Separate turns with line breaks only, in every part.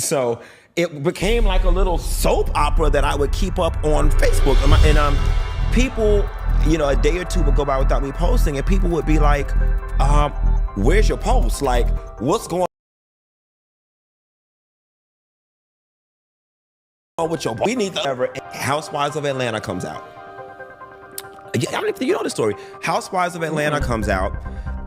So it became like a little soap opera that I would keep up on Facebook. And people, you know, a day or two would go by without me posting, and people would be like, where's your post? Like, what's going on with your post? We need to ever. Housewives of Atlanta comes out. I don't even think you know the story. Housewives of Atlanta comes out.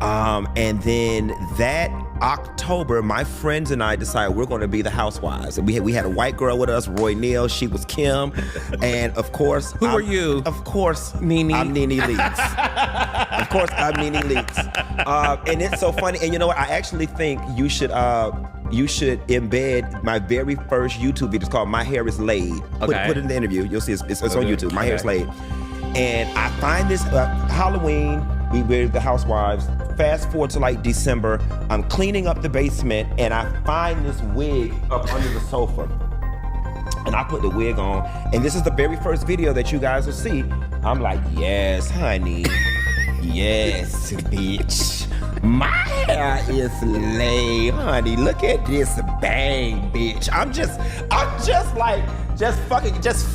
And then that October, my friends and I decided we're going to be the Housewives. And we had a white girl with us, Roy Neal. She was Kim. And of course,
who are you?
Of course,
Nene.
I'm Nene Leakes. Of course, I'm Nene Leakes. And it's so funny. And you know what? I actually think you should embed my very first YouTube video. It's called My Hair Is Laid.
Okay.
Put it in the interview. You'll see it's on YouTube. My Hair Is Laid. And I find this Halloween. We were the Housewives. Fast forward to like December, I'm cleaning up the basement and I find this wig up under the sofa. And I put the wig on, and this is the very first video that you guys will see. I'm like, yes, honey. Yes, bitch. My hair is laid, honey. Look at this bang, bitch. I'm just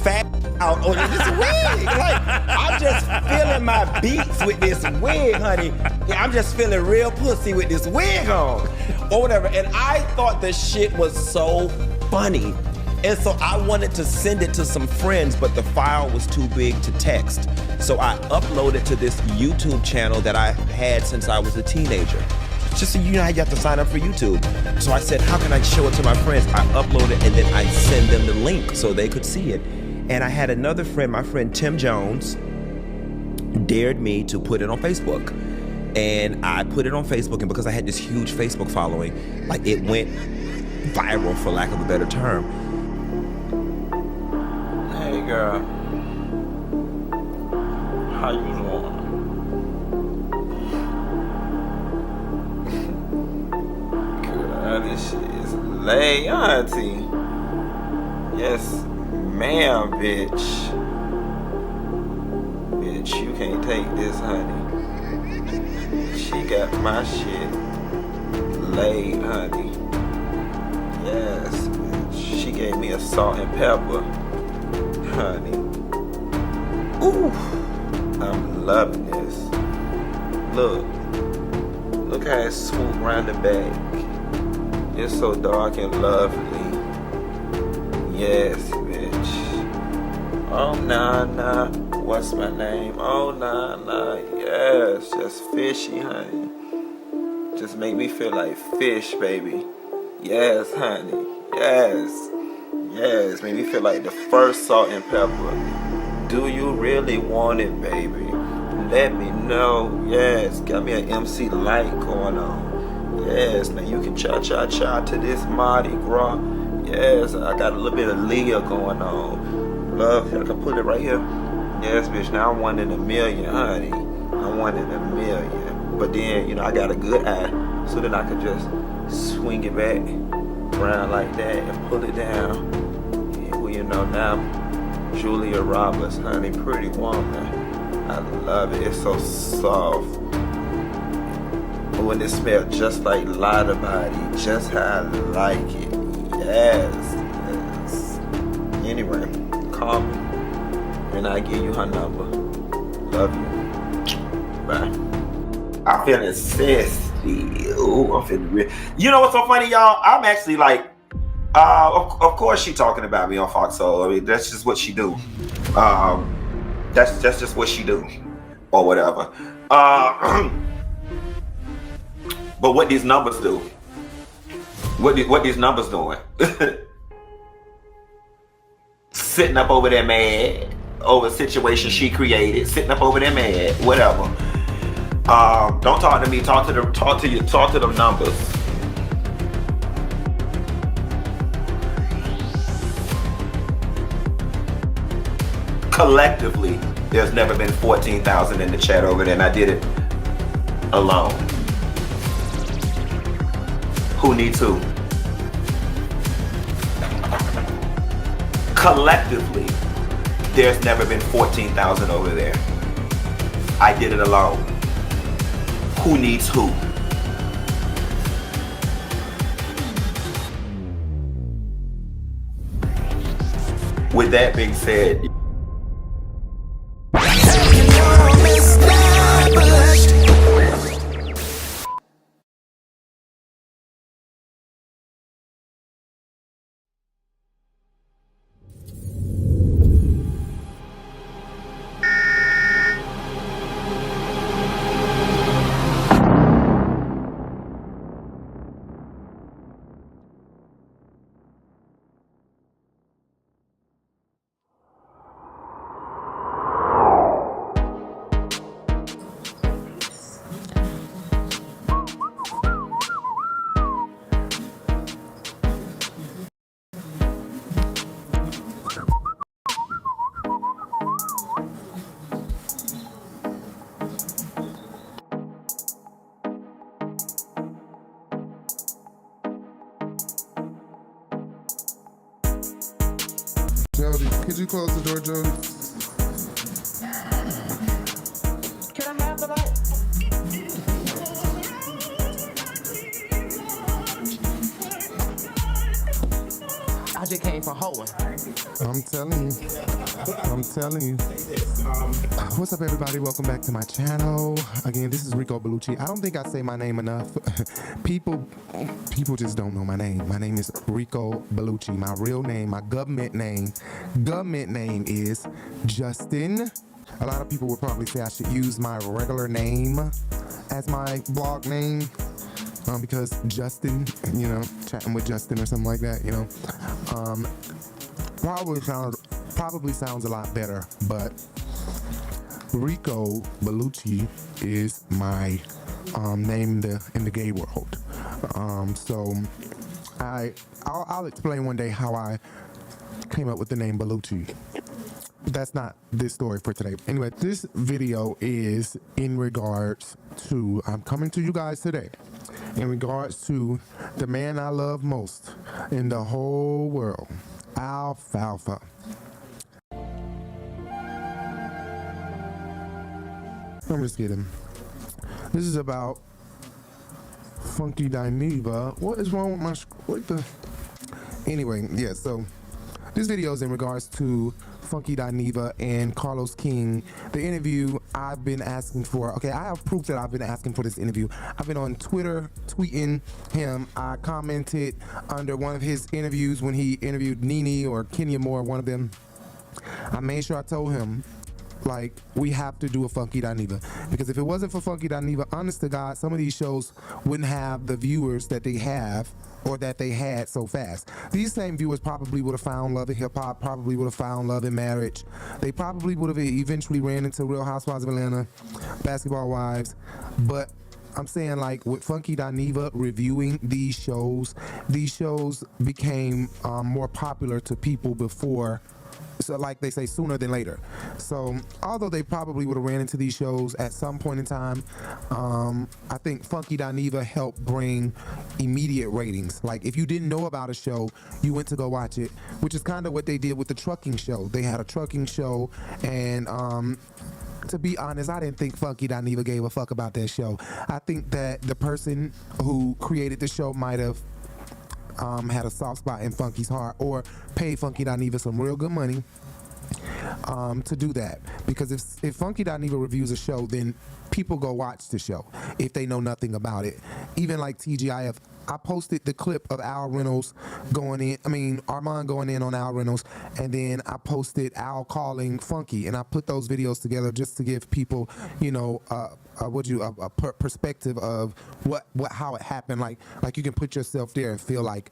fat out on this wig. Like, I'm just feeling my beats with this wig, honey. I'm just feeling real pussy with this wig on, or whatever. And I thought the shit was so funny. And so I wanted to send it to some friends, but the file was too big to text. So I uploaded to this YouTube channel that I had since I was a teenager. Just so you know, you have to sign up for YouTube. So I said, how can I show it to my friends? I upload it and then I send them the link so they could see it. And I had another friend, my friend Tim Jones, dared me to put it on Facebook. And I put it on Facebook, and because I had this huge Facebook following, like, it went viral, for lack of a better term.
Hey girl, how you doing? Girl, this shit is late, auntie. Yes, ma'am, bitch. Bitch, you can't take this, honey. She got my shit laid, honey. Yes, bitch. She gave me a salt and pepper, honey. Ooh, I'm loving this. Look how it swooped around the back. It's so dark and lovely. Yes, bitch. Oh, nah. What's my name? Oh, nah. Yes, just fishy, honey. Just make me feel like fish, baby. Yes, honey. Yes. Make me feel like the first salt and pepper. Do you really want it, baby? Let me know. Yes, got me an MC Light going on. Yes, now you can cha-cha-cha to this Mardi Gras. Yes, I got a little bit of Leah going on. Love, I can put it right here. Yes, bitch, now I'm 1 in a million, honey. I'm 1 in a million. But then, you know, I got a good eye, so then I could just swing it back around like that and pull it down. Yeah, well, you know, now Julia Roberts, honey, pretty woman. I love it. It's so soft. Oh, and it smells just like Lotta Body, just how I like it. Yes. Anyway, call me and I give you her number. Love you. Bye. I'm feeling sexy. Ooh, I'm feeling real. You know what's so funny, y'all? I'm actually like, of course she talking about me on Fox Soul. I mean, that's just what she do. That's just what she do, or whatever. But what these numbers do? What these numbers doing? Sitting up over there mad over a situation she created. Sitting up over there mad, whatever. Don't talk to me. Talk to the numbers. Collectively, there's never been 14,000 in the chat over there, and I did it alone. Who needs who? Collectively, there's never been 14,000 over there. I did it alone. Who needs who? With that being said,
Jody, could you close the door, Jody?
Can I have the light? I just came for hoeing.
I'm telling you. What's up, everybody? Welcome back to my channel. Again, this is Rico Bellucci. I don't think I say my name enough. People just don't know my name. My name is Rico Bellucci. My real name, my government name is Justin. A lot of people would probably say I should use my regular name as my blog name. Because Justin, you know, chatting with Justin or something like that, you know, probably sounds a lot better. But Rico Bellucci is my name in the gay world. So I'll explain one day how I came up with the name Bellucci. But that's not this story for today. Anyway, this video is in regards to, I'm coming to you guys today in regards to the man I love most in the whole world, Alfalfa. I'm just kidding. This is about Funky Dineva. What is wrong with my what the? Anyway, yeah. So this video is in regards to Funky Dineva and Carlos King, the interview I've been asking for. Okay, I have proof that I've been asking for this interview. I've been on Twitter tweeting him. I commented under one of his interviews when he interviewed Nene or Kenya Moore, one of them. I made sure I told him, like, we have to do a Funky Dineva, because if it wasn't for Funky Dineva, honest to God, some of these shows wouldn't have the viewers that they have or that they had so fast. These same viewers probably would have found love in hip-hop, probably would have found love in marriage. They probably would have eventually ran into Real Housewives of Atlanta, Basketball Wives. But I'm saying, like, with Funky Dineva reviewing these shows became more popular to people before, so like they say, sooner than later. So although they probably would have ran into these shows at some point in time, I think Funky Dineva helped bring immediate ratings. Like, if you didn't know about a show, you went to go watch it, which is kind of what they did with the trucking show. They had a trucking show, and to be honest, I didn't think Funky Dineva gave a fuck about that show. I think that the person who created the show might have had a soft spot in Funky's heart, or paid Funky Dineva some real good money to do that. Because if Funky Dineva reviews a show, then people go watch the show if they know nothing about it. Even like TGIF, I posted the clip of Armon going in on Al Reynolds, and then I posted Al calling Funky, and I put those videos together just to give people, you know, a perspective of how it happened. Like you can put yourself there and feel like,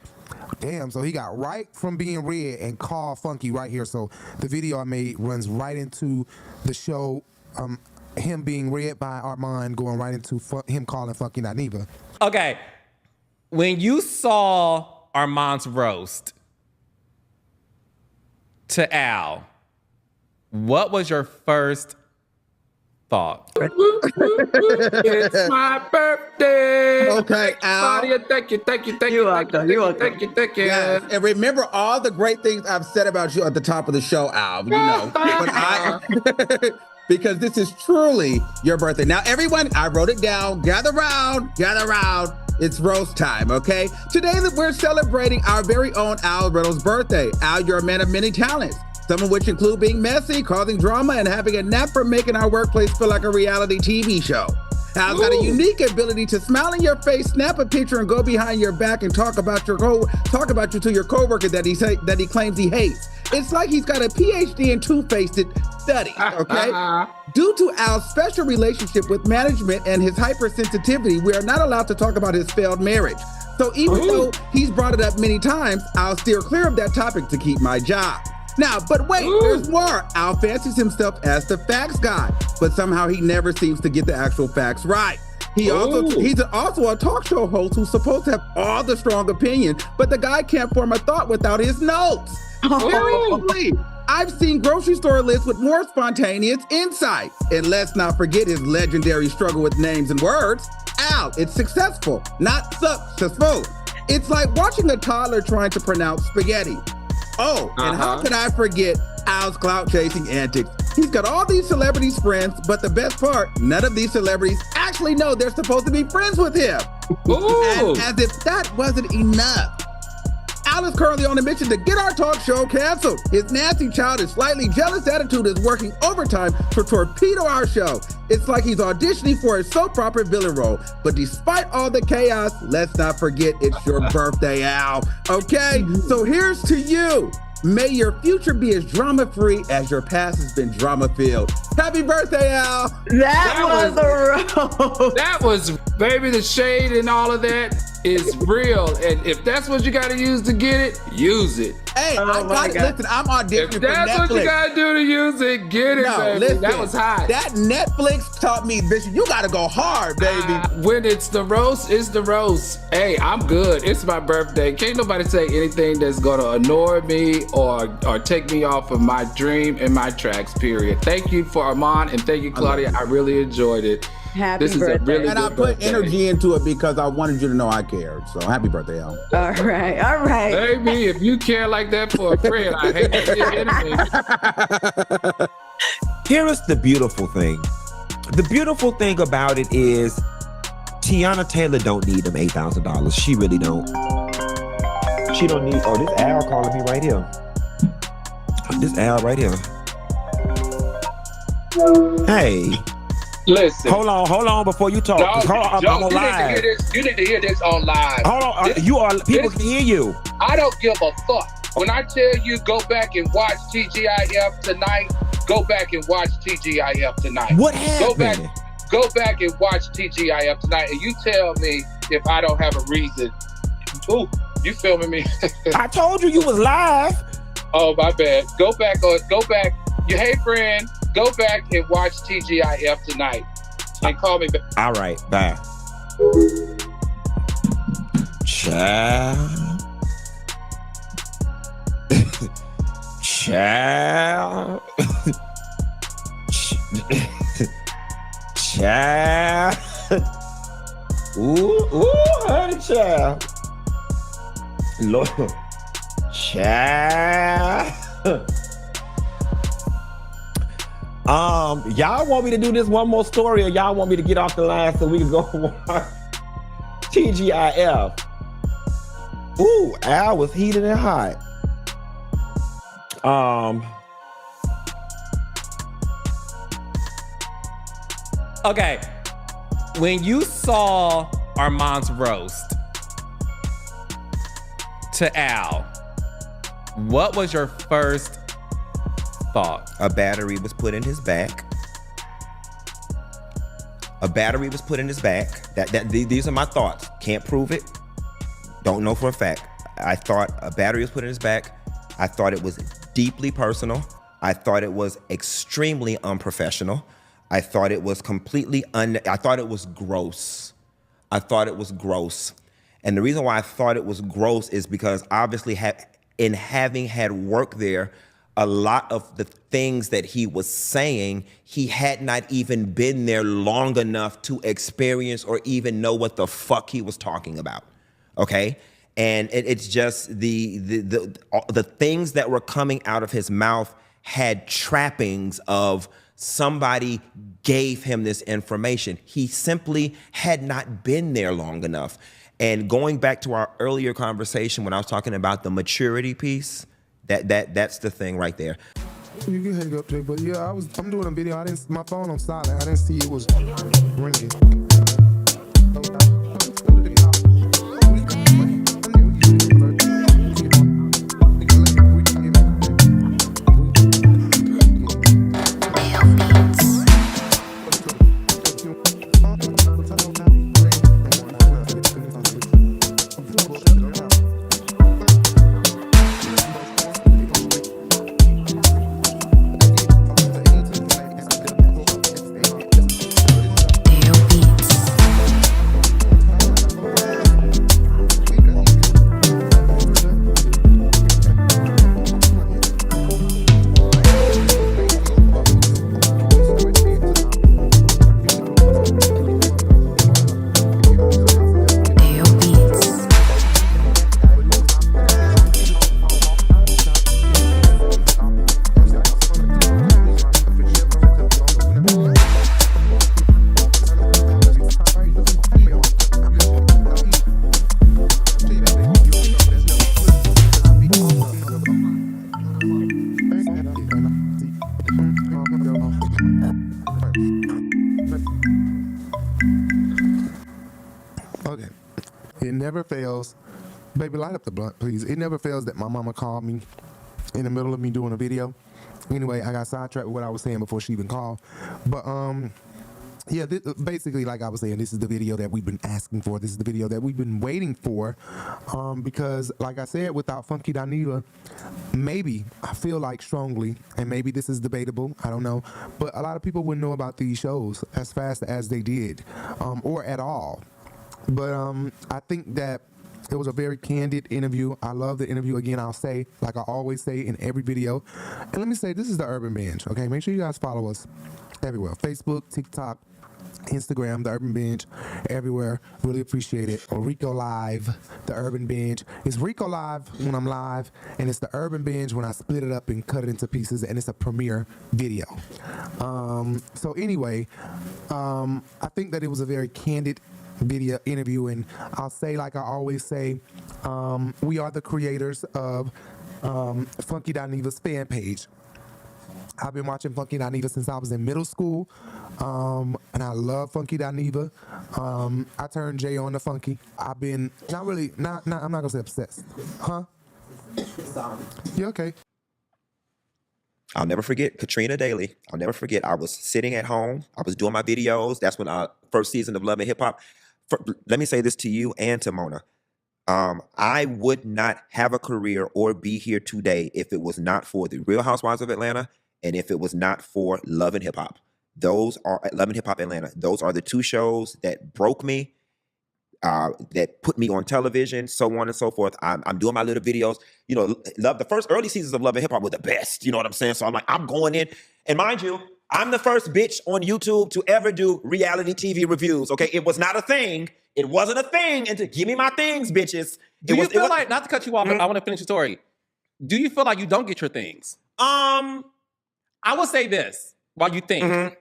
damn, so he got right from being red and called Funky right here. So the video I made runs right into the show, him being read by Armon, going right into him calling Funky Dineva.
Okay, when you saw Armon's roast to Al, what was your first thought?
It's my birthday.
Okay, Al.
Claudia, thank you.
You're welcome. Yes. And remember all the great things I've said about you at the top of the show, Al. You know, because this is truly your birthday. Now, everyone, I wrote it down. Gather round. It's roast time, okay? Today we're celebrating our very own Al Reynolds' birthday. Al, you're a man of many talents. some of which include being messy, causing drama, and having a knack for making our workplace feel like a reality TV show. Al's got a unique ability to smile in your face, snap a picture, and go behind your back and talk about you to your coworker that he claims he hates. It's like he's got a PhD in two-faced study, okay? Due to Al's special relationship with management and his hypersensitivity, we are not allowed to talk about his failed marriage. So even though he's brought it up many times, I'll steer clear of that topic to keep my job. Now, but wait, there's more. Al fancies himself as the facts guy, but somehow he never seems to get the actual facts right. He's also a talk show host who's supposed to have all the strong opinion, but the guy can't form a thought without his notes. Seriously, I've seen grocery store lists with more spontaneous insight. And let's not forget his legendary struggle with names and words. Al, it's successful, not successful. It's like watching a toddler trying to pronounce spaghetti. Oh, and how could I forget Al's clout-chasing antics? He's got all these celebrities friends, but the best part, none of these celebrities actually know they're supposed to be friends with him. And as if that wasn't enough, Al is currently on a mission to get our talk show canceled. His nasty, childish, slightly jealous attitude is working overtime to torpedo our show. It's like he's auditioning for a soap opera villain role. But despite all the chaos, let's not forget it's your birthday, Al. Okay? So here's to you. May your future be as drama-free as your past has been drama-filled. Happy birthday, Al.
That was a roast.
That was, baby, the shade and all of that is real. And if that's what you got to use to get it, use it.
Hey, listen, I'm auditioning for Netflix.
That's what you got to do to use it, get it, baby.
Listen,
that was hot.
That Netflix taught me, Bishop, you got to go hard, baby.
When it's the roast, it's the roast. Hey, I'm good. It's my birthday. Can't nobody say anything that's going to annoy me or take me off of my dream and my tracks, period. Thank you for Armon and thank you, Claudia. I really enjoyed it.
Happy
this
birthday.
Is a really
and I put
birthday.
energy into it because I wanted you to know I cared. So happy birthday, Al.
All right.
Baby, if you care like that for a friend, I hate to see an enemy.
Here is the beautiful thing. The beautiful thing about it is Tiana Taylor don't need them $8,000. She really don't. She don't need, oh, this Al calling me right here. This Al right here. Hey.
Listen.
Hold on before you talk. I'm on live.
You need to hear this on live.
Hold on, people can hear you.
I don't give a fuck. When I tell you go back and watch TGIF tonight, go back and watch TGIF tonight.
What happened?
Go back and watch TGIF tonight, and you tell me if I don't have a reason. Ooh, you filming me?
I told you was live.
Oh, my bad. Go back. Hey, friend, go back and watch TGIF tonight and call me back.
All right, bye. Child. Child. Child. Ooh, honey, child. Lord. Child. Y'all want me to do this one more story, or y'all want me to get off the line so we can go watch TGIF? Ooh, Al was heated and hot.
Okay, when you saw Armon's roast to Al, what was your first thought?
A battery was put in his back. These are my thoughts. Can't prove it. Don't know for a fact. I thought a battery was put in his back. I thought it was deeply personal. I thought it was extremely unprofessional. I thought it was I thought it was gross. And the reason why I thought it was gross is because obviously in having had work there, a lot of the things that he was saying, he had not even been there long enough to experience or even know what the fuck he was talking about. Okay? And it's just the things that were coming out of his mouth had trappings of somebody gave him this information. He simply had not been there long enough. And going back to our earlier conversation when I was talking about the maturity piece, That's the thing right there.
You can hang up, Jay, but yeah, I'm doing a video. My phone on silent. I didn't see it was ringing. Okay. It never fails. Baby, light up the blunt, please. It never fails that my mama called me in the middle of me doing a video. Anyway, I got sidetracked with what I was saying before she even called. But, yeah, basically, like I was saying, this is the video that we've been asking for. This is the video that we've been waiting for. Because, like I said, without Funky Dineva, maybe, I feel like strongly, and maybe this is debatable, I don't know, but a lot of people wouldn't know about these shows as fast as they did, or at all. But I think that it was a very candid interview. I love the interview. Again, I'll say, like I always say in every video. And let me say, this is the Urban Binge, okay? Make sure you guys follow us everywhere. Facebook, TikTok, Instagram, the Urban Binge, everywhere. Really appreciate it. Or Rico Live, the Urban Binge. It's Rico Live when I'm live, and it's the Urban Binge when I split it up and cut it into pieces, and it's a premiere video. So anyway, I think that it was a very candid video interview, and I'll say, like I always say, we are the creators of Funky Dineva's fan page. I've been watching Funky Dineva since I was in middle school, and I love Funky Dineva. I turned Jay on to Funky. I've been I'm not gonna say obsessed, huh? You okay?
I'll never forget Katrina Daly. I'll never forget. I was sitting at home. I was doing my videos. That's when first season of Love and Hip Hop. Let me say this to you and to Mona. I would not have a career or be here today if it was not for the Real Housewives of Atlanta and if it was not for Love and Hip Hop. Those are Love and Hip Hop Atlanta. Those are the two shows that broke me, that put me on television, so on and so forth. I'm doing my little videos. You know, the first early seasons of Love and Hip Hop were the best. You know what I'm saying? So I'm like, I'm going in. And mind you, I'm the first bitch on YouTube to ever do reality TV reviews, okay? It was not a thing. It wasn't a thing. And to give me my things, bitches.
Do you feel like, not to cut you off, but I want to finish the story. Do you feel like you don't get your things? I will say this while you think.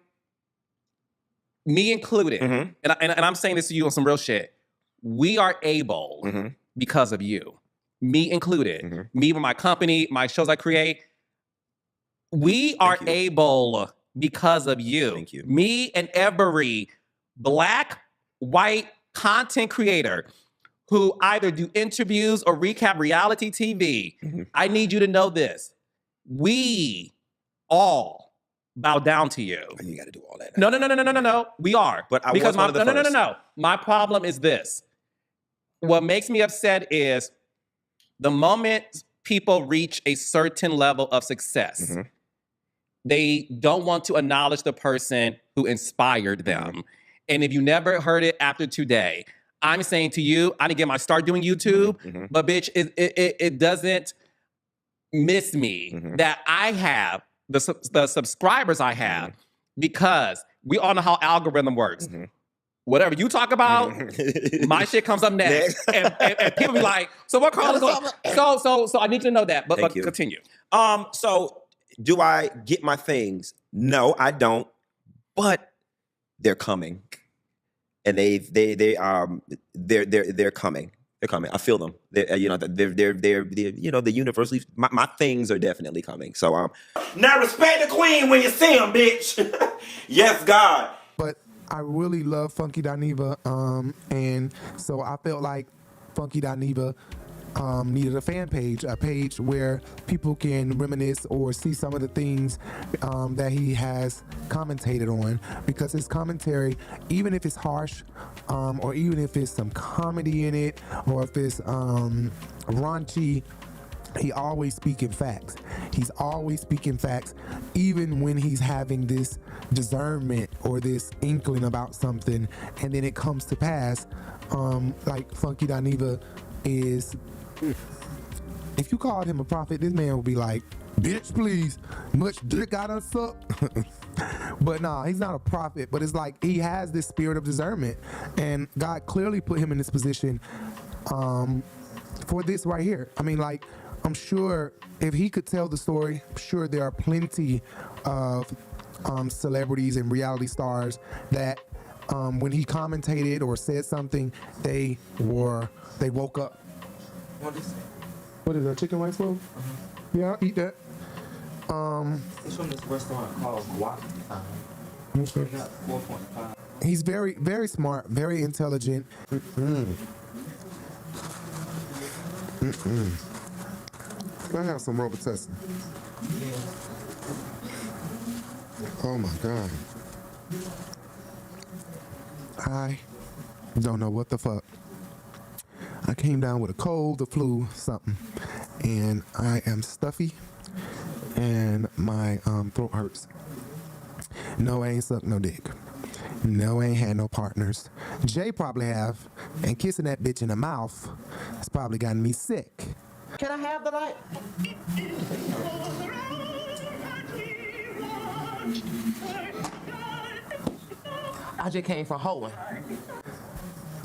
Me included, and I'm saying this to you on some real shit. We are able because of you. Me included. Me with my company, my shows I create. We are able because of you.
Thank you.
Me and every Black, white content creator who either do interviews or recap reality TV. I need you to know this. We all bow down to you.
You got to do all that.
No. We are.
But I
because
was one of the first.
No. My problem is this. What makes me upset is the moment people reach a certain level of success, they don't want to acknowledge the person who inspired them. And if you never heard it after today, I'm saying to you, I didn't get my start doing YouTube, but bitch, it doesn't miss me that I have the subscribers I have because we all know how algorithm works. Whatever you talk about, my shit comes up next. and people be like, so what Carl is going? So I need to know that. But continue.
So do I get my things? No, I don't. But they're coming. And they're coming. They're coming. I feel them. They're the universally. My things are definitely coming. So now respect the queen when you see them, bitch. Yes, God.
But I really love Funky Dineva, and so I felt like Funky Dineva needed a fan page, a page where people can reminisce or see some of the things that he has commentated on, because his commentary, even if it's harsh, or even if it's some comedy in it, or if it's raunchy, he always speaking facts. He's always speaking facts, even when he's having this discernment or this inkling about something, and then it comes to pass. Like Funky Dineva is, if you called him a prophet, this man would be like, bitch, please, much dick I done sucked. But nah, he's not a prophet, but it's like he has this spirit of discernment, and God clearly put him in this position for this right here. I mean, like, I'm sure if he could tell the story, I'm sure there are plenty of celebrities and reality stars that when he commentated or said something, they woke up. What is that, chicken rice bowl? Yeah, I'll eat that.
It's from this restaurant called Guac.
Okay.
4.5.
He's very, very smart, very intelligent. I have some Robitussin. Oh my God. I don't know what the fuck. I came down with a cold, the flu, something, and I am stuffy, and my throat hurts. No, I ain't sucked no dick. No, I ain't had no partners. Jay probably have, and kissing that bitch in the mouth has probably gotten me sick.
Can I have the light? I just came from hoeing.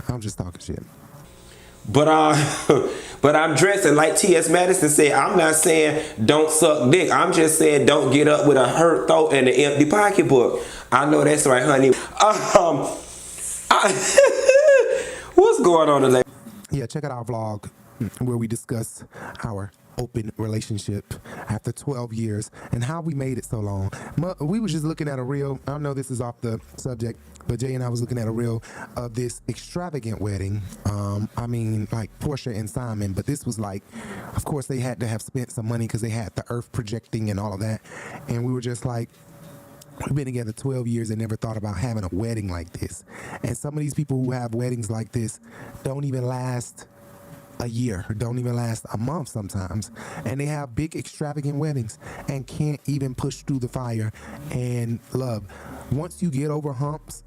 I'm just talking shit.
But I'm dressing like T.S. Madison said. I'm not saying don't suck dick. I'm just saying don't get up with a hurt throat and an empty pocketbook. I know that's right, honey. What's going on today?
Yeah, check out our vlog where we discuss our open relationship after 12 years and how we made it so long. We was just looking at a reel. I know this is off the subject, but Jay and I was looking at a reel of this extravagant wedding. I mean, like Portia and Simon, but this was like, of course, they had to have spent some money because they had the earth projecting and all of that. And we were just like, we've been together 12 years and never thought about having a wedding like this. And some of these people who have weddings like this don't even last a year, don't even last a month sometimes, and they have big extravagant weddings and can't even push through the fire and love. Once you get over humps,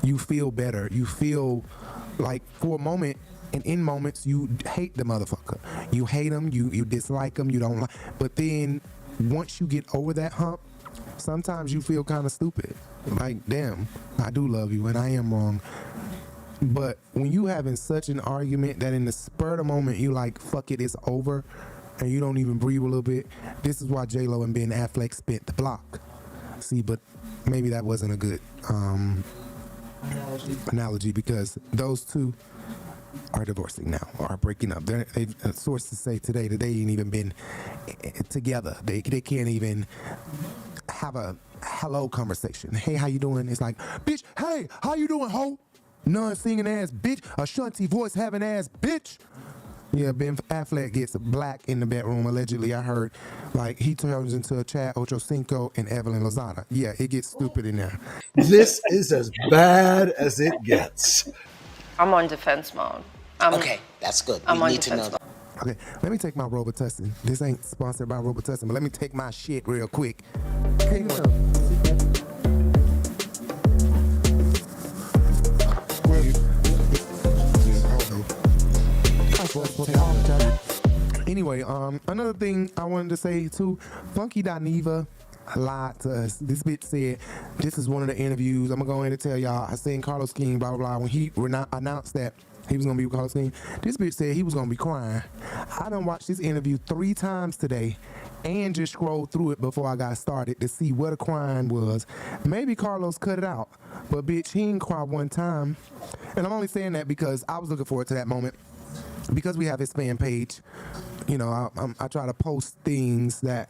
you feel better. You feel like for a moment, and in moments you hate the motherfucker. You hate him, you dislike him, you don't like, but then once you get over that hump, sometimes you feel kind of stupid. Like, damn, I do love you and I am wrong. But when you having such an argument that in the spur of the moment you like, fuck it, it's over, and you don't even breathe a little bit, this is why J-Lo and Ben Affleck spent the block. See, but maybe that wasn't a good analogy, because those two are divorcing now, or are breaking up. They've sources say today that they ain't even been together. They can't even have a hello conversation. Hey, how you doing? It's like, bitch, hey, how you doing, ho? Non-singing ass bitch, a shunty voice having ass bitch. Yeah, Ben Affleck gets black in the bedroom, allegedly. I heard, like, he turns into a Chad Ochocinco and Evelyn Lozada. Yeah, it gets stupid in there.
This is as bad as it gets.
I'm on defense mode.
Okay, that's good.
I'm on
need to know
defense
that.
Okay, let me take my Robitussin. This ain't sponsored by Robitussin, but let me take my shit real quick. Hey, Anyway, another thing I wanted to say too, Funky Dineva lied to us. This bitch said, this is one of the interviews, I'm gonna go ahead and tell y'all, I seen Carlos King, blah, blah, blah, when he announced that He was gonna be hosting. This bitch said he was gonna be crying. I done watched this interview 3 times today and just scrolled through it before I got started to see what a crying was. Maybe Carlos cut it out, but bitch, he didn't cry one time. And I'm only saying that because I was looking forward to that moment. Because we have his fan page, you know, I try to post things that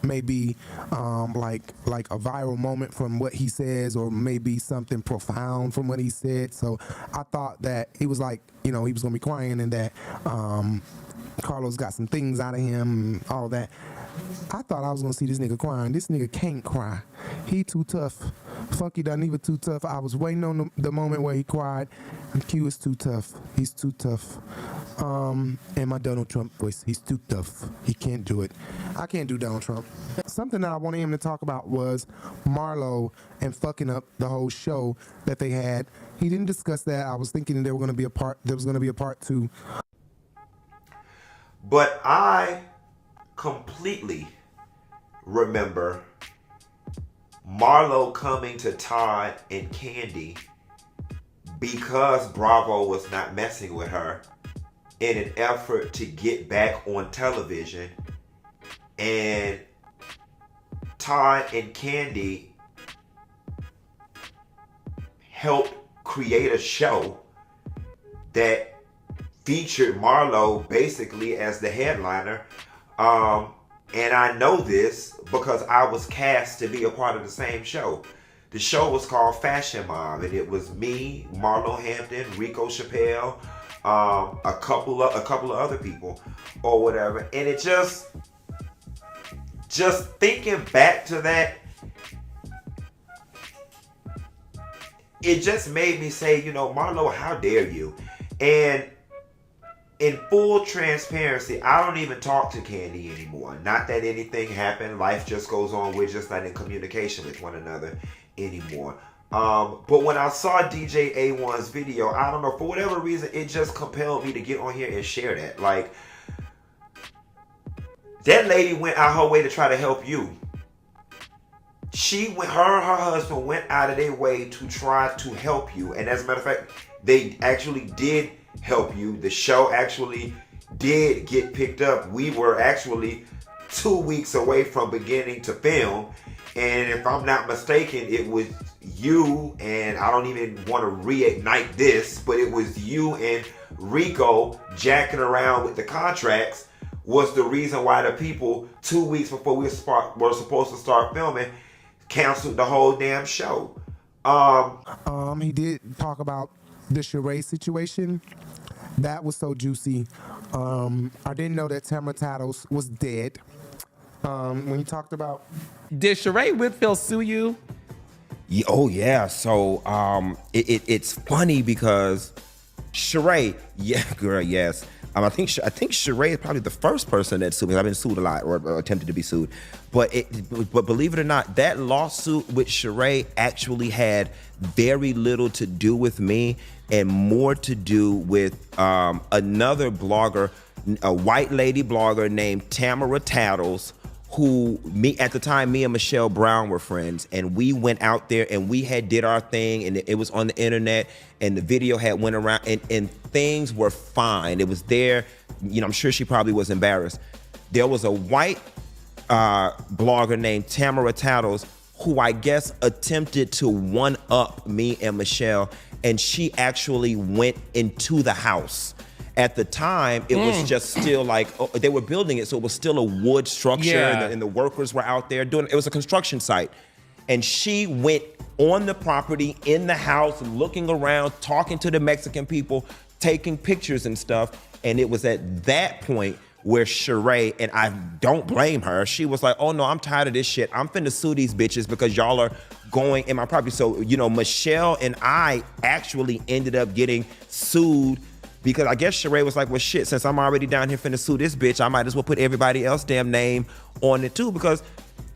may be like a viral moment from what he says, or maybe something profound from what he said. So I thought that he was like, you know, he was gonna be crying, and that Carlos got some things out of him and all that. I thought I was gonna see this nigga crying. This nigga can't cry. He too tough. Funky Dineva too tough. I was waiting on the moment where he cried. And Q is too tough. He's too tough. And my Donald Trump voice, he's too tough. He can't do it. I can't do Donald Trump. Something that I wanted him to talk about was Marlo and fucking up the whole show that they had. He didn't discuss that. I was thinking there was gonna be a part 2.
But I completely remember Marlo coming to Todd and Candy because Bravo was not messing with her in an effort to get back on television. And Todd and Candy helped create a show that featured Marlo basically as the headliner. And I know this because I was cast to be a part of the same show. The show was called Fashion Mom, and it was me, Marlo Hampton, Rico Chappelle, a couple of other people or whatever. And it just thinking back to that, it just made me say, you know, Marlo, how dare you? And in full transparency, I don't even talk to Candy anymore. Not that anything happened. Life just goes on. We're just not in communication with one another anymore. But when I saw DJ A1's video, I don't know, for whatever reason, it just compelled me to get on here and share that. Like, that lady went out her way to try to help you. Her husband went out of their way to try to help you. And as a matter of fact, they actually did help you. The show actually did get picked up. We were actually 2 weeks away from beginning to film. And if I'm not mistaken, it was you, and I don't even want to reignite this, but it was you and Rico jacking around with the contracts was the reason why the people 2 weeks before we were supposed to start filming canceled the whole damn show.
He did talk about the Sheree situation. That was so juicy. I didn't know that Tamara Tattles was dead. When he talked about...
Did Sheree Whitfield sue you?
Yeah, oh yeah. So it's funny because Sheree, yeah, girl, yes. I think Sheree is probably the first person that sued me. I've been sued a lot, or attempted to be sued. But believe it or not, that lawsuit with Sheree actually had very little to do with me and more to do with another blogger, a white lady blogger named Tamara Tattles, who at the time me and Michelle Brown were friends, and we went out there and we did our thing, and it was on the internet, and the video had went around, and things were fine. It was there, you know. I'm sure she probably was embarrassed. There was a white blogger named Tamara Tattles who I guess attempted to one up me and Michelle, and she actually went into the house. At the time, it was just still like, they were building it, so it was still a wood structure,
Yeah.
and the workers were out there doing it. It was a construction site. And she went on the property, in the house, looking around, talking to the Mexican people, taking pictures and stuff. And it was at that point where Sheree, and I don't blame her, she was like, oh no, I'm tired of this shit. I'm finna sue these bitches because y'all are going in my property. So, you know, Michelle and I actually ended up getting sued because I guess Sheree was like, well, shit, since I'm already down here finna sue this bitch, I might as well put everybody else's damn name on it too, because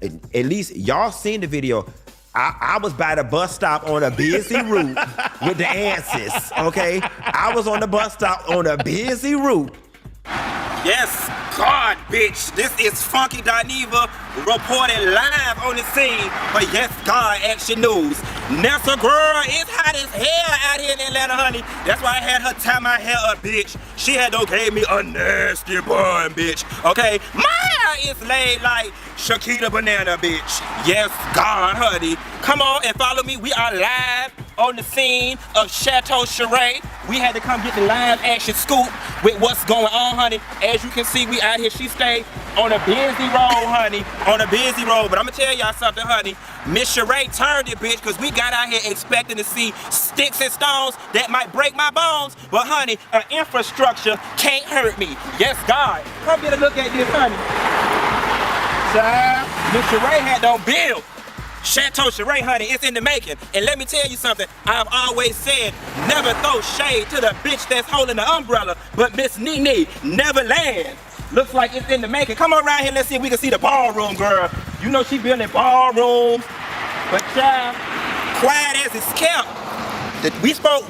at least y'all seen the video. I was by the bus stop on a busy route with the answers, okay? I was on the bus stop on a busy route.
Yes, God, bitch. This is Funky Dineva reporting live on the scene for Yes God Action News.
Nessa girl, it's hot as hell out here in Atlanta, honey. That's why I had her tie my hair up, bitch. She had to gave me a nasty bun, bitch. Okay, my hair is laid like Shakita Banana, bitch. Yes, God, honey. Come on and follow me. We are live on the scene of Chateau Cheray. We had to come get the live action scoop with what's going on, honey. As you can see, we out here. She stayed on a busy road, honey. On a busy road. But I'm gonna tell y'all something, honey. Miss Cheray turned it, bitch, because we got out here expecting to see sticks and stones that might break my bones. But, honey, infrastructure can't hurt me. Yes, God. Come get a look at this, honey. Child, Miss Cheray had no bill. Chateau Cheray, honey, it's in the making. And let me tell you something, I've always said, never throw shade to the bitch that's holding the umbrella, but Miss Nene never land. Looks like it's in the making. Come on around here, let's see if we can see the ballroom, girl. You know she building ballrooms, but child, quiet as it's kept.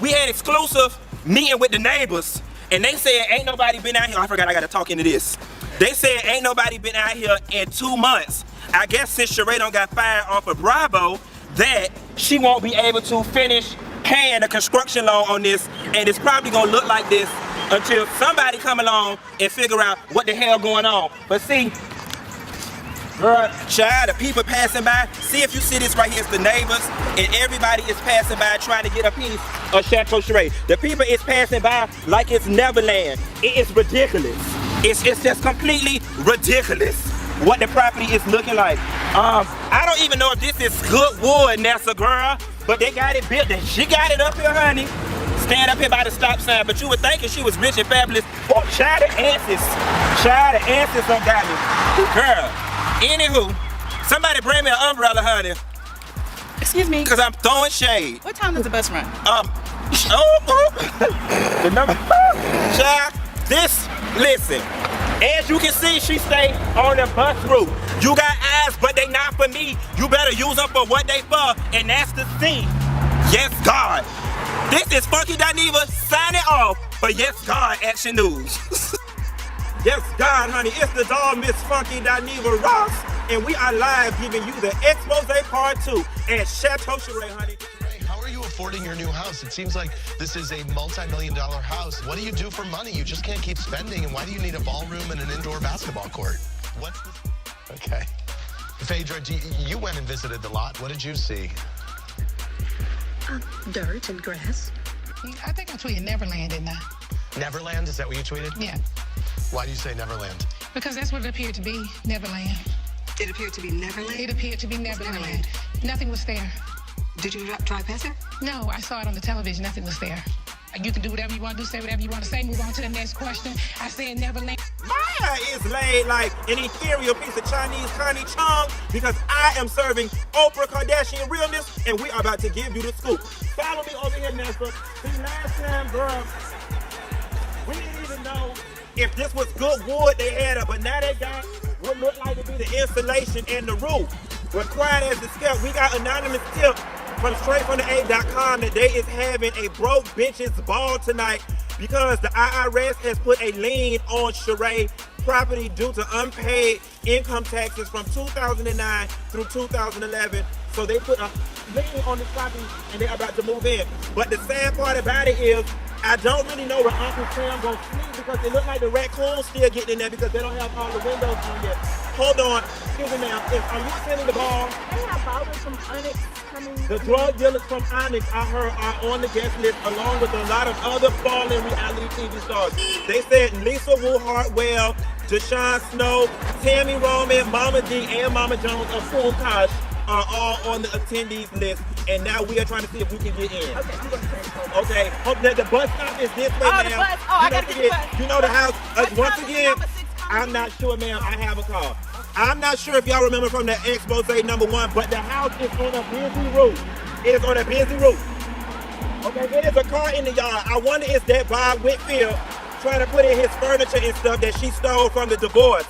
We had exclusive meeting with the neighbors, and they said ain't nobody been out here. I forgot I gotta talk into this. They said ain't nobody been out here in 2 months. I guess since Cheray done got fired off of Bravo, that she won't be able to finish paying the construction loan on this, and it's probably gonna look like this until somebody come along and figure out what the hell going on. But see, girl, child, the people passing by, see if you see this right here, it's the neighbors, and everybody is passing by trying to get a piece of Chateau Cheray. The people is passing by like it's Neverland. It is ridiculous. It's just completely ridiculous what the property is looking like. I don't even know if this is good wood, Nessa girl, but they got it built. She got it up here, honey. Stand up here by the stop sign, but you were thinking she was rich and fabulous. Oh, child, the answers done got me. Girl, anywho, somebody bring me an umbrella, honey.
Excuse me.
Because I'm throwing shade.
What time does the bus run?
The number, child, listen. As you can see, she stayed on the bus route. You got eyes, but they not for me. You better use them for what they for, and that's the thing. Yes, God. This is Funky Dineva signing off for Yes, God Action News. Yes, God, honey, it's the dog, Miss Funky Dineva Ross, and we are live giving you the expose part 2 at Chateau Cheray, honey.
How are you affording your new house? It seems like this is a multi-million-dollar house. What do you do for money? You just can't keep spending, and why do you need a ballroom and an indoor basketball court? What's the... Okay. Phaedra, you went and visited the lot. What did you see?
Dirt and grass.
I think I tweeted Neverland, didn't I?
Neverland? Is that what you tweeted?
Yeah.
Why do you say Neverland?
Because that's what it appeared to be, Neverland.
It appeared to be Neverland?
It appeared to be Neverland. Nothing was there.
Did you drive past it?
No, I saw it on the television. Nothing was there. You can do whatever you want to do, say whatever you want to say, move on to the next question. I said Neverland.
My is laid like an inferior piece of Chinese Connie Chong because I am serving Oprah Kardashian realness, and we are about to give you the scoop. Follow me over here, Nessa. See, last time, girl, we didn't even know if this was good wood they had up, but now they got what looked like to be the insulation and the roof. But quiet as it's kept, we got anonymous tip from straightfromtheA.com that they is having a broke bitches ball tonight because the IRS has put a lien on Cheray property due to unpaid income taxes from 2009 through 2011. So they put a lien on the property and they're about to move in. But the sad part about it is I don't really know where Uncle Sam gonna sleep because it looks like the raccoons still getting in there because they don't have all the windows in yet. Hold on, excuse me ma'am, are you sending the ball?
They have ballers from Onyx coming.
The drug dealers from Onyx, I heard, are on the guest list along with a lot of other fallen reality TV stars. They said Lisa Wu Hartwell, Deshaun Snow, Tammy Roman, Mama D, and Mama Jones of Full Kosh are all on the attendees list, and now we are trying to see if we can get in. Okay, the bus stop is this way, ma'am.
I gotta get the bus.
You know the house. Once again, I'm not sure, ma'am. I have a call. I'm not sure if y'all remember from the expose #1, but the house is on a busy route. It is on a busy route. Okay, it is a car in the yard. I wonder is that Bob Whitfield trying to put in his furniture and stuff that she stole from the divorce.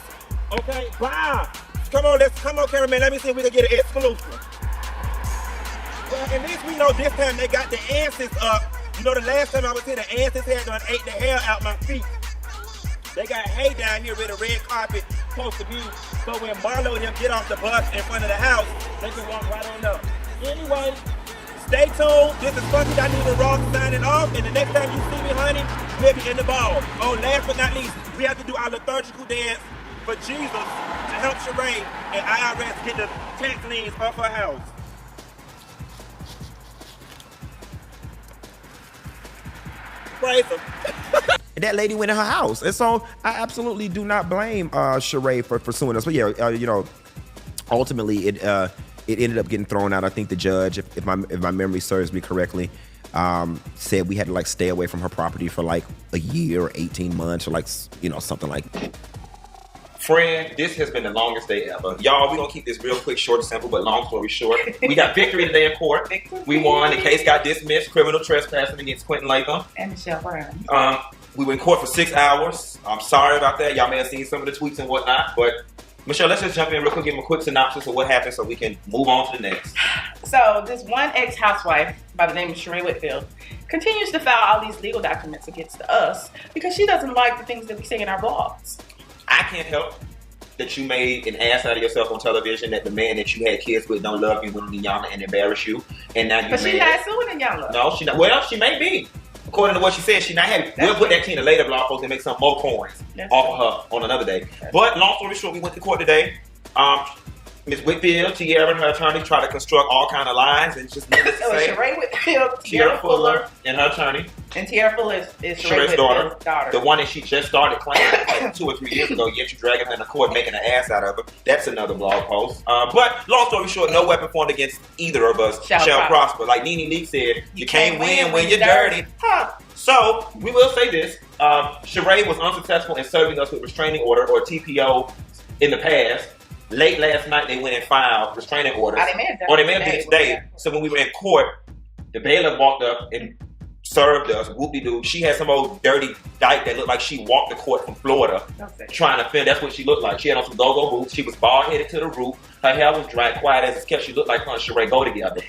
Okay, Bob. Come on, cameraman. Let me see if we can get an exclusive. Well, at least we know this time they got the answers up. You know, the last time I was here, the answers had done ate the hair out my feet. They got hay down here where the red carpet supposed to be. So when Marlo and them get off the bus in front of the house, they can walk right on up. Anyway, stay tuned. This is Funky Dineva Ross signing off. And the next time you see me, honey, we'll be in the ball. Oh, last but not least, we have to do our liturgical dance for Jesus to help Sheree and IRS get the tax liens off her house. Praise him. That lady went in her house. And so I absolutely do not blame Sheree for suing us. But yeah, you know, ultimately it ended up getting thrown out. I think the judge, if my memory serves me correctly, said we had to like stay away from her property for like a year or 18 months or like, you know, something like that.
Friend, this has been the longest day ever. Y'all, we're going to keep this real quick, short and simple, but long story short. We got victory today in court. We won. The case got dismissed. Criminal trespassing against Quentin Latham.
And Michelle Brown.
We were in court for 6 hours. I'm sorry about that. Y'all may have seen some of the tweets and whatnot, but Michelle, let's just jump in real quick, give them a quick synopsis of what happened so we can move on to the next.
So this one ex-housewife by the name of Sheree Whitfield continues to file all these legal documents against us because she doesn't like the things that we say in our blogs.
I can't help that you made an ass out of yourself on television, that the man that you had kids with don't love you, went on Iyanla and embarrass you, and now you.
But she's not suing Iyanla.
No, she not. Well, she may be. According to what she said, she not happy. We'll put that to you in a later blog post and make some more coins off of her on another day. But long story short, we went to court today. Ms. Whitfield, Tierra, and her attorney tried to construct all kind of lies, and just needless to say,
Sheree Whitfield,
Tierra Fuller, and her attorney.
And Tierra Fuller is
Sheree's daughter. The one that she just started claiming like 2 or 3 years ago, yet you dragging her in the court, making an ass out of her. That's another blog post. But long story short, no weapon formed against either of us shall prosper. Like Nene Leakes said, you can't win when you're dirty. Huh. So, we will say this. Sheree was unsuccessful in serving us with restraining order, or TPO, in the past. Late last night, they went and filed restraining orders. They may have done it today. So when we were in court, the bailiff walked up and served us, whoop-de-doo. She had some old dirty dyke that looked like she walked the court from Florida, trying to film. That's what she looked like. She had on some go-go boots. She was bald-headed to the roof. Her hair was dry, quiet as it's kept. She looked like her and Sheree go together.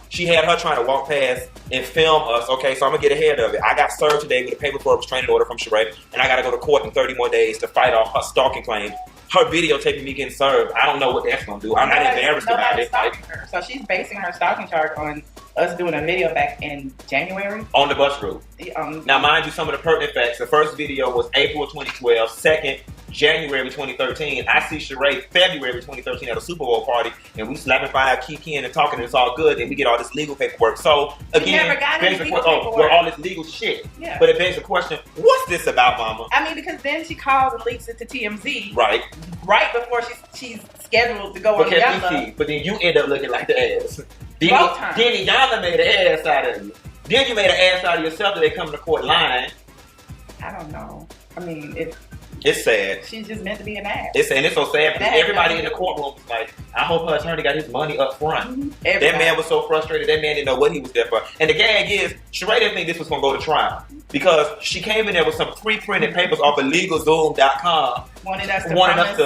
She had her trying to walk past and film us. Okay, so I'm gonna get ahead of it. I got served today with a paper for a restraining order from Sheree, and I gotta go to court in 30 more days to fight off her stalking claim. Her videotaping me getting served. I don't know what that's gonna do. I'm not embarrassed about it.
Her. So she's basing her stalking charge on us doing a video back in January.
On the bus route. Now, mind you, some of the pertinent facts. The first video was April 2012. Second, January 2013. I see Sheree February 2013 at a Super Bowl party, and we slapping fire, kicking and talking, and it's all good, and we get all this legal paperwork. So again, we're all this legal shit.
Yeah.
But it begs the question, what's this about, Mama?
I mean, because then she calls and leaks it to TMZ.
Right.
Right before she's scheduled to go on Iyanla.
But then you end up looking like the ass. Then Iyanla made an ass out of you. Then you made an ass out of yourself that they come to court lying.
I don't know. I mean,
it's sad.
She's just meant to be an ass.
And it's so sad because everybody in the courtroom was like, I hope her attorney got his money up front. That man was so frustrated. That man didn't know what he was there for. And the gag is, Sheree didn't think this was going to go to trial because she came in there with some pre-printed papers off of LegalZoom.com.
Wanted us to promise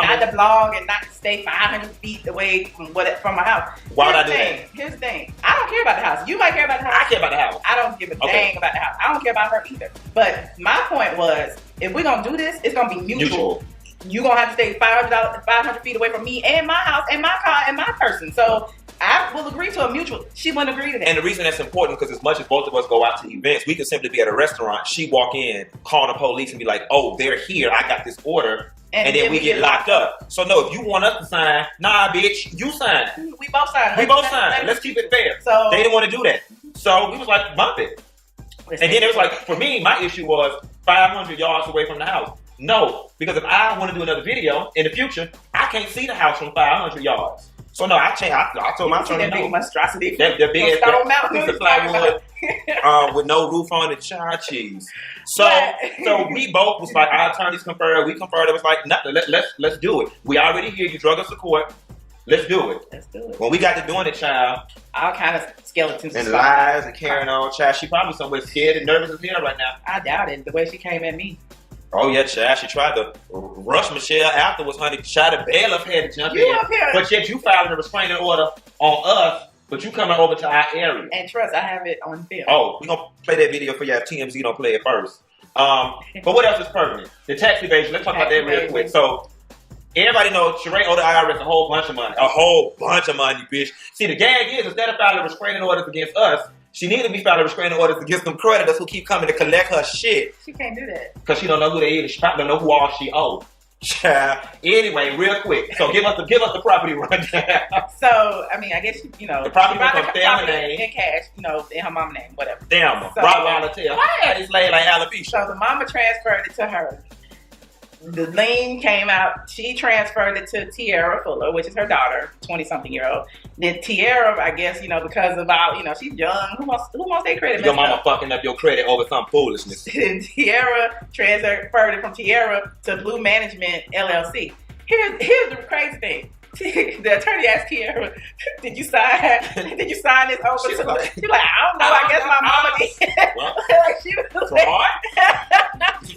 not to blog and not to stay 500 feet away from my house.
Why would I do that?
Here's the thing. I don't care about the house. You might care about the house.
I care about the house.
I don't give a dang about the house. I don't care about her either. But my point was, if we're going to do this, it's going to be mutual. You're going to have to stay 500 feet away from me and my house and my car and my person. So I will agree to a mutual. She wouldn't agree to that.
And the reason that's important, because as much as both of us go out to events, we could simply be at a restaurant. She walk in, call the police, and be like, "Oh, they're here. I got this order," and then we get locked up. So no, if you want us to sign, nah, bitch, you sign.
We both sign.
Let's keep it fair. So they didn't want to do that. So we was like, bump it. And then it was like, for me, my issue was 500 yards away from the house. No, because if I want to do another video in the future, I can't see the house from 500 yards. So no, I told my attorney no.
Big monstrosity.
That big piece of plywood with no roof on it, child cheese. So we both was like, our attorneys conferred. We conferred. It was like, nothing. Let's do it. We already here. You drug us to court. Let's do it.
Let's do it.
When we got to doing it, child.
All kind of skeletons
and lies and carrying on, child. She probably somewhere scared and nervous as hell right now.
I doubt it. The way she came at me.
Oh yeah, child. She tried to rush Michelle afterwards, honey. Tried to bailiff had to jump in. But yet you filed a restraining order on us, but you coming over to our area.
And trust, I have it on film.
Oh, we're gonna play that video for y'all. TMZ don't play it first. But what else is pertinent? The tax evasion. Let's talk about that real quick. So
Everybody knows Sheree owed the IRS a whole bunch of money. A whole bunch of money, bitch. See, the gag is, instead of filing restraining orders against us, she needs to be filing restraining orders against them creditors who keep coming to collect her shit.
She can't do that.
Because she don't know who they is. She probably don't know who all she owes. Anyway, real quick. So give us the property rundown.
So, I mean, I guess, you know.
The property
she bought
from Thelma
name. In cash, you know, in her mama name, whatever.
Thelma.
So,
Rottweiler tail. It's laid like alopecia.
So the mama transferred it to her. The lien came out. She transferred it to Tierra Fuller, which is her daughter, 20-something-year-old. Then Tierra, I guess, you know, because of our, you know, she's young. Who wants their credit?
Your mama fucking up your credit over some foolishness.
Tierra transferred it from Tierra to Blue Management LLC. Here's the crazy thing. The attorney asked Tierra, did you sign this over to the... She's like, I don't know. I guess my mama did. Like, she was
fraud?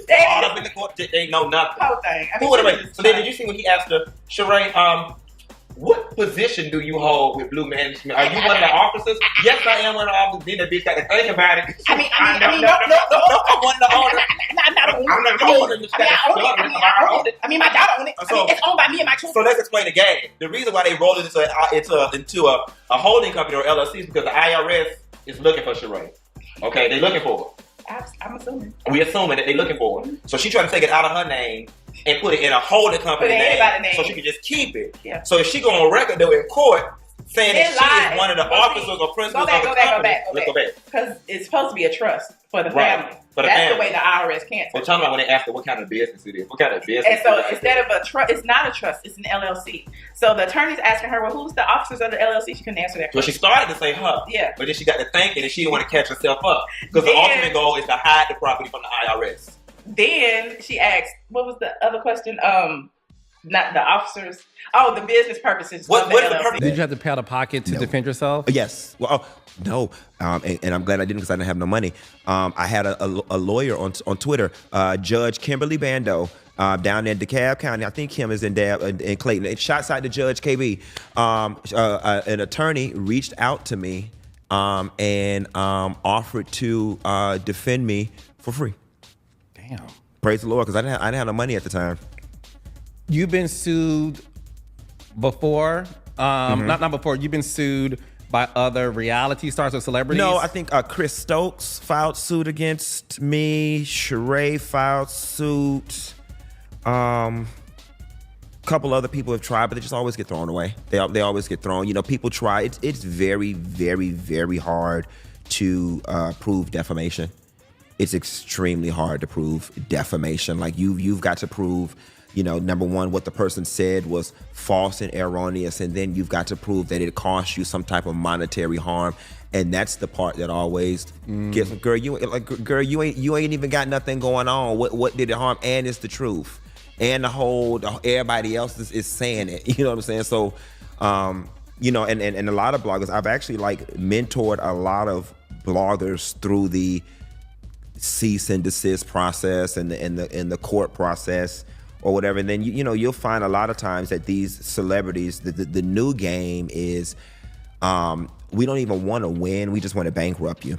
Fraud up in the court. They know nothing.
Whole thing. I mean,
so then did you see when he asked her, Sheree, what position do you hold with Blue Management? Are you one of the officers? Yes, I am one of the officers. Then the bitch got to think about it.
I mean,
no, I'm one of the owners. I'm not the owner.
I own it. I mean, my daughter owns it. It's owned by me and my children.
So let's explain the game. The reason why they rolled it into a holding company or LLC is because the IRS is looking for Sheree. Okay, they're looking for her.
I'm assuming.
We're assuming that they're looking for her. So she's trying to take it out of her name and put it in a holding company name so she can just keep it. Yeah. So if she go on record though in court saying that she is one of the officers or principals of the company. Let's go back.
Because it's supposed to be a trust for the family. That's the way the IRS can't.
We're talking about when they ask her what kind of business it is. What kind of business?
And so instead of a trust, it's not a trust, it's an LLC. So the attorney's asking her, well, who's the officers of the LLC? She couldn't answer that question.
Well, she started to say her.
Yeah.
But then she got to thinking and she didn't want to catch herself up. Because the ultimate goal is to hide the property from the IRS.
Then she asked, what was the other question? Not the officers. Oh, the business purposes.
What is the purpose? Did you have to pay out of pocket to defend yourself?
Yes. Well, no. And I'm glad I didn't because I didn't have no money. I had a lawyer on Twitter, Judge Kimberly Bando, down in DeKalb County. I think Kim is in Clayton. It shouts out to Judge KB. An attorney reached out to me and offered to defend me for free.
Damn.
Praise the Lord, because I didn't have no money at the time.
You've been sued before, not before. You've been sued by other reality stars or celebrities.
No, I think Chris Stokes filed suit against me. Sheree filed suit. Couple other people have tried, but they just always get thrown away. They always get thrown. You know, people try. It's very, very, very hard to prove defamation. It's extremely hard to prove defamation. Like you've got to prove, you know, number one, what the person said was false and erroneous, and then you've got to prove that it cost you some type of monetary harm, and that's the part that always gets. Girl, you ain't even got nothing going on. What did it harm? And it's the truth, and everybody else is saying it. You know what I'm saying? So, you know, and a lot of bloggers, I've actually mentored a lot of bloggers through the cease and desist process and the court process or whatever. And then you'll find a lot of times that these celebrities, the new game is we don't even want to win, we just want to bankrupt you.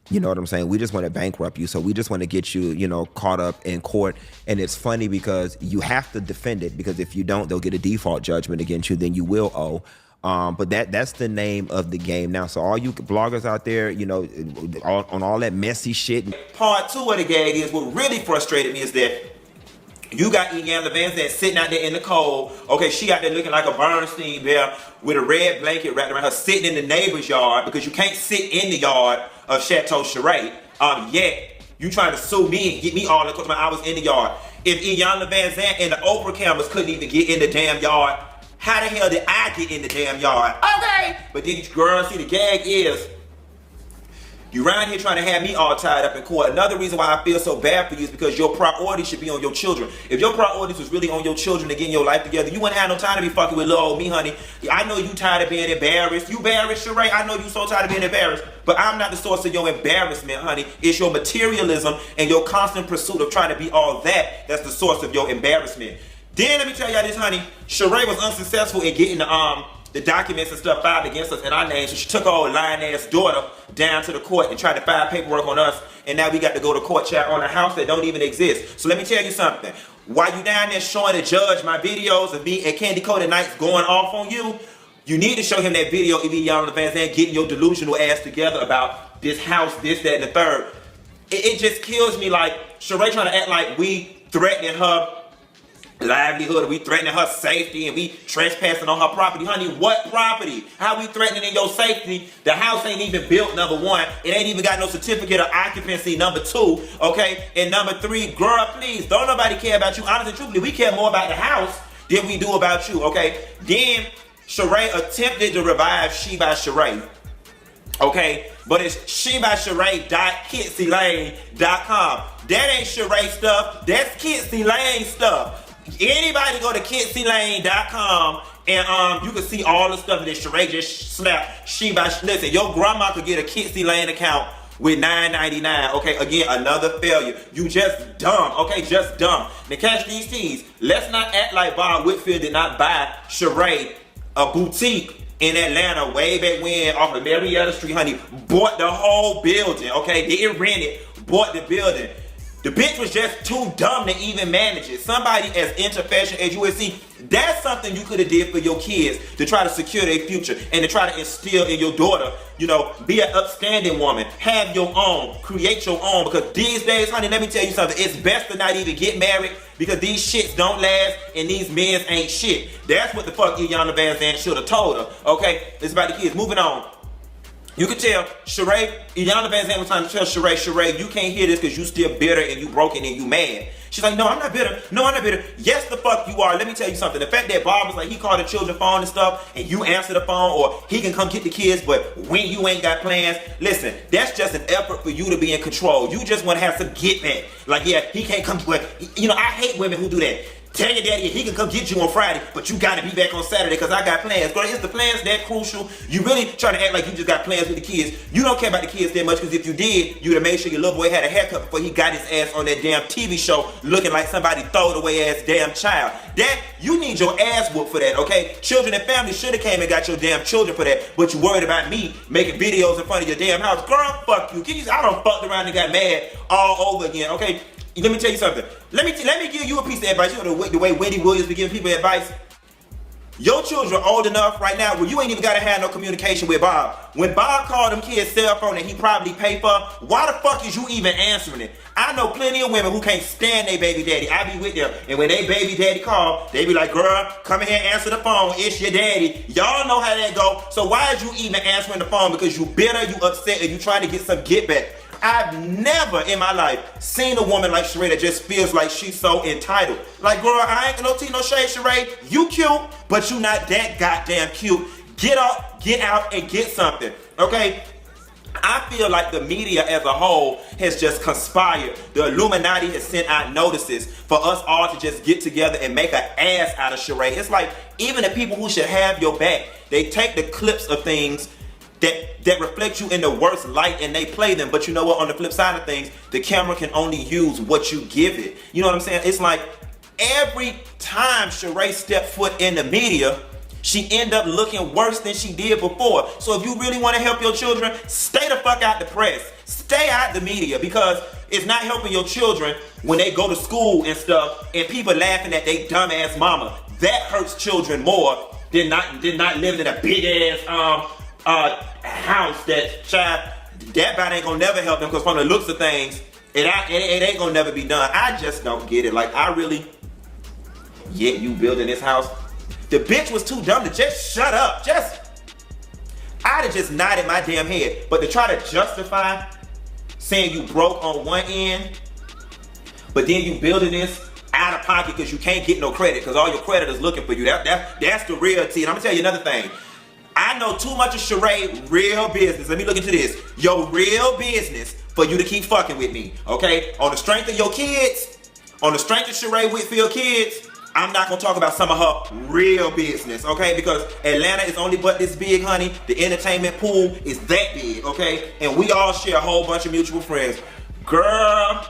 You know what I'm saying? We just want to bankrupt you. So we just want to get you, caught up in court. And it's funny because you have to defend it, because if you don't, they'll get a default judgment against you, then you will owe. But that's the name of the game now. So all you bloggers out there, on all that messy shit.
Part two of the gag is what really frustrated me is that you got Iyanla Vanzant sitting out there in the cold. Okay, she out there looking like a Bernstein bear with a red blanket wrapped around her, sitting in the neighbor's yard, because you can't sit in the yard of Chateau Sheree. Yet you trying to sue me and get me all the because I was in the yard. If Iyanla Vanzant and the Oprah cameras couldn't even get in the damn yard, how the hell did I get in the damn yard? Okay. But then girl, see, the gag is you around here trying to have me all tied up in court. Another reason why I feel so bad for you is because your priority should be on your children. If your priorities was really on your children and getting your life together, you wouldn't have no time to be fucking with little old me, honey. I know you tired of being embarrassed. You embarrassed, Sheree. I know you so tired of being embarrassed. But I'm not the source of your embarrassment, honey. It's your materialism and your constant pursuit of trying to be all that that's the source of your embarrassment. Then let me tell y'all this, honey. Sheree was unsuccessful in getting the the documents and stuff filed against us in our name. So she took her old lying ass daughter down to the court and tried to file paperwork on us. And now we got to go to court, chat, on a house that don't even exist. So let me tell you something. While you down there showing the judge my videos of me at Candy Coated Nights going off on you, you need to show him that video of Iyanla Vanzant getting your delusional ass together about this house, this, that, and the third. It just kills me, like Sheree trying to act like we threatening her livelihood, we threatening her safety, and we trespassing on her property. Honey, what property? How we threatening your safety? The house ain't even built, number one. It ain't even got no certificate of occupancy, number two, okay? And number three, girl, please, don't nobody care about you. Honestly, truthfully, we care more about the house than we do about you, okay? Then Sheree attempted to revive She by Sheree, okay? But it's shebysheree.kitseylane.com. That ain't Sheree stuff. That's Kitsy Lane stuff. Anybody go to kitseylane.com and you can see all the stuff that Sheree just slapped She by. Listen, your grandma could get a Kitsy Lane account with $9.99. Okay, again, another failure. You just dumb. Okay, just dumb. Now catch these T's. Let's not act like Bob Whitfield did not buy Sheree a boutique in Atlanta way back when off of Marietta Street, honey. Bought the whole building, okay? Didn't rent it, bought the building. The bitch was just too dumb to even manage it. Somebody as into fashion as USC, that's something you could have did for your kids to try to secure their future and to try to instill in your daughter, you know, be an upstanding woman, have your own, create your own. Because these days, honey, let me tell you something, it's best to not even get married because these shits don't last and these men ain't shit. That's what the fuck Iyanla Vanzant should have told her, okay? It's about the kids. Moving on. You can tell Sheree, Iyanla Vanzant was trying to tell Sheree, you can't hear this because you still bitter and you broken and you mad. She's like, no, I'm not bitter. No, I'm not bitter. Yes, the fuck you are. Let me tell you something. The fact that Bob was like, he called the children phone and stuff and you answer the phone or he can come get the kids, but when you ain't got plans, listen, that's just an effort for you to be in control. You just want to have some get back. Like, yeah, he can't come, but, you know, I hate women who do that. Tell your daddy he can come get you on Friday, but you gotta be back on Saturday because I got plans. Girl, is the plans that crucial? You really trying to act like you just got plans with the kids. You don't care about the kids that much because if you did, you'd have made sure your little boy had a haircut before he got his ass on that damn TV show looking like somebody throwed away ass damn child. That, you need your ass whooped for that, okay? Children and families should have came and got your damn children for that, but you worried about me making videos in front of your damn house. Girl, fuck you. I done fucked around and got mad all over again, okay? Let me tell you something. Let me give you a piece of advice. You know the way Wendy Williams be giving people advice. Your children are old enough right now where you ain't even gotta have no communication with Bob. When Bob called them kids' cell phone that he probably paid for, why the fuck is you even answering it? I know plenty of women who can't stand their baby daddy. I be with them, and when they baby daddy call, they be like, girl, come in here and answer the phone. It's your daddy. Y'all know how that go. So why is you even answering the phone? Because you bitter, you upset, and you trying to get some get back. I've never in my life seen a woman like Sheree that just feels like she's so entitled. Like, girl, I ain't no tea, no shade, Sheree. You cute, but you not that goddamn cute. Get out and get something, okay? I feel like the media as a whole has just conspired. The Illuminati has sent out notices for us all to just get together and make an ass out of Sheree. It's like even the people who should have your back, they take the clips of things that reflect you in the worst light and they play them. But you know what? On the flip side of things, the camera can only use what you give it. You know what I'm saying? It's like every time Sheree stepped foot in the media, she end up looking worse than she did before. So if you really want to help your children, stay the fuck out the press. Stay out the media because it's not helping your children when they go to school and stuff and people laughing at they dumb ass mama. That hurts children more than not living in a big ass house that child that ain't gonna never help them because from the looks of things it ain't gonna never be done. I just don't get it. Like I really, yet you building this house, the bitch was too dumb to just shut up. I'd have just nodded my damn head. But to try to justify saying you broke on one end but then you building this out of pocket because you can't get no credit because all your creditors looking for you, that's the real tea. And I'm gonna tell you another thing. I know too much of Sheree real business. Let me look into this. Your real business for you to keep fucking with me, okay? On the strength of your kids, on the strength of Sheree Whitfield kids, I'm not gonna talk about some of her real business, okay? Because Atlanta is only but this big, honey. The entertainment pool is that big, okay? And we all share a whole bunch of mutual friends. Girl,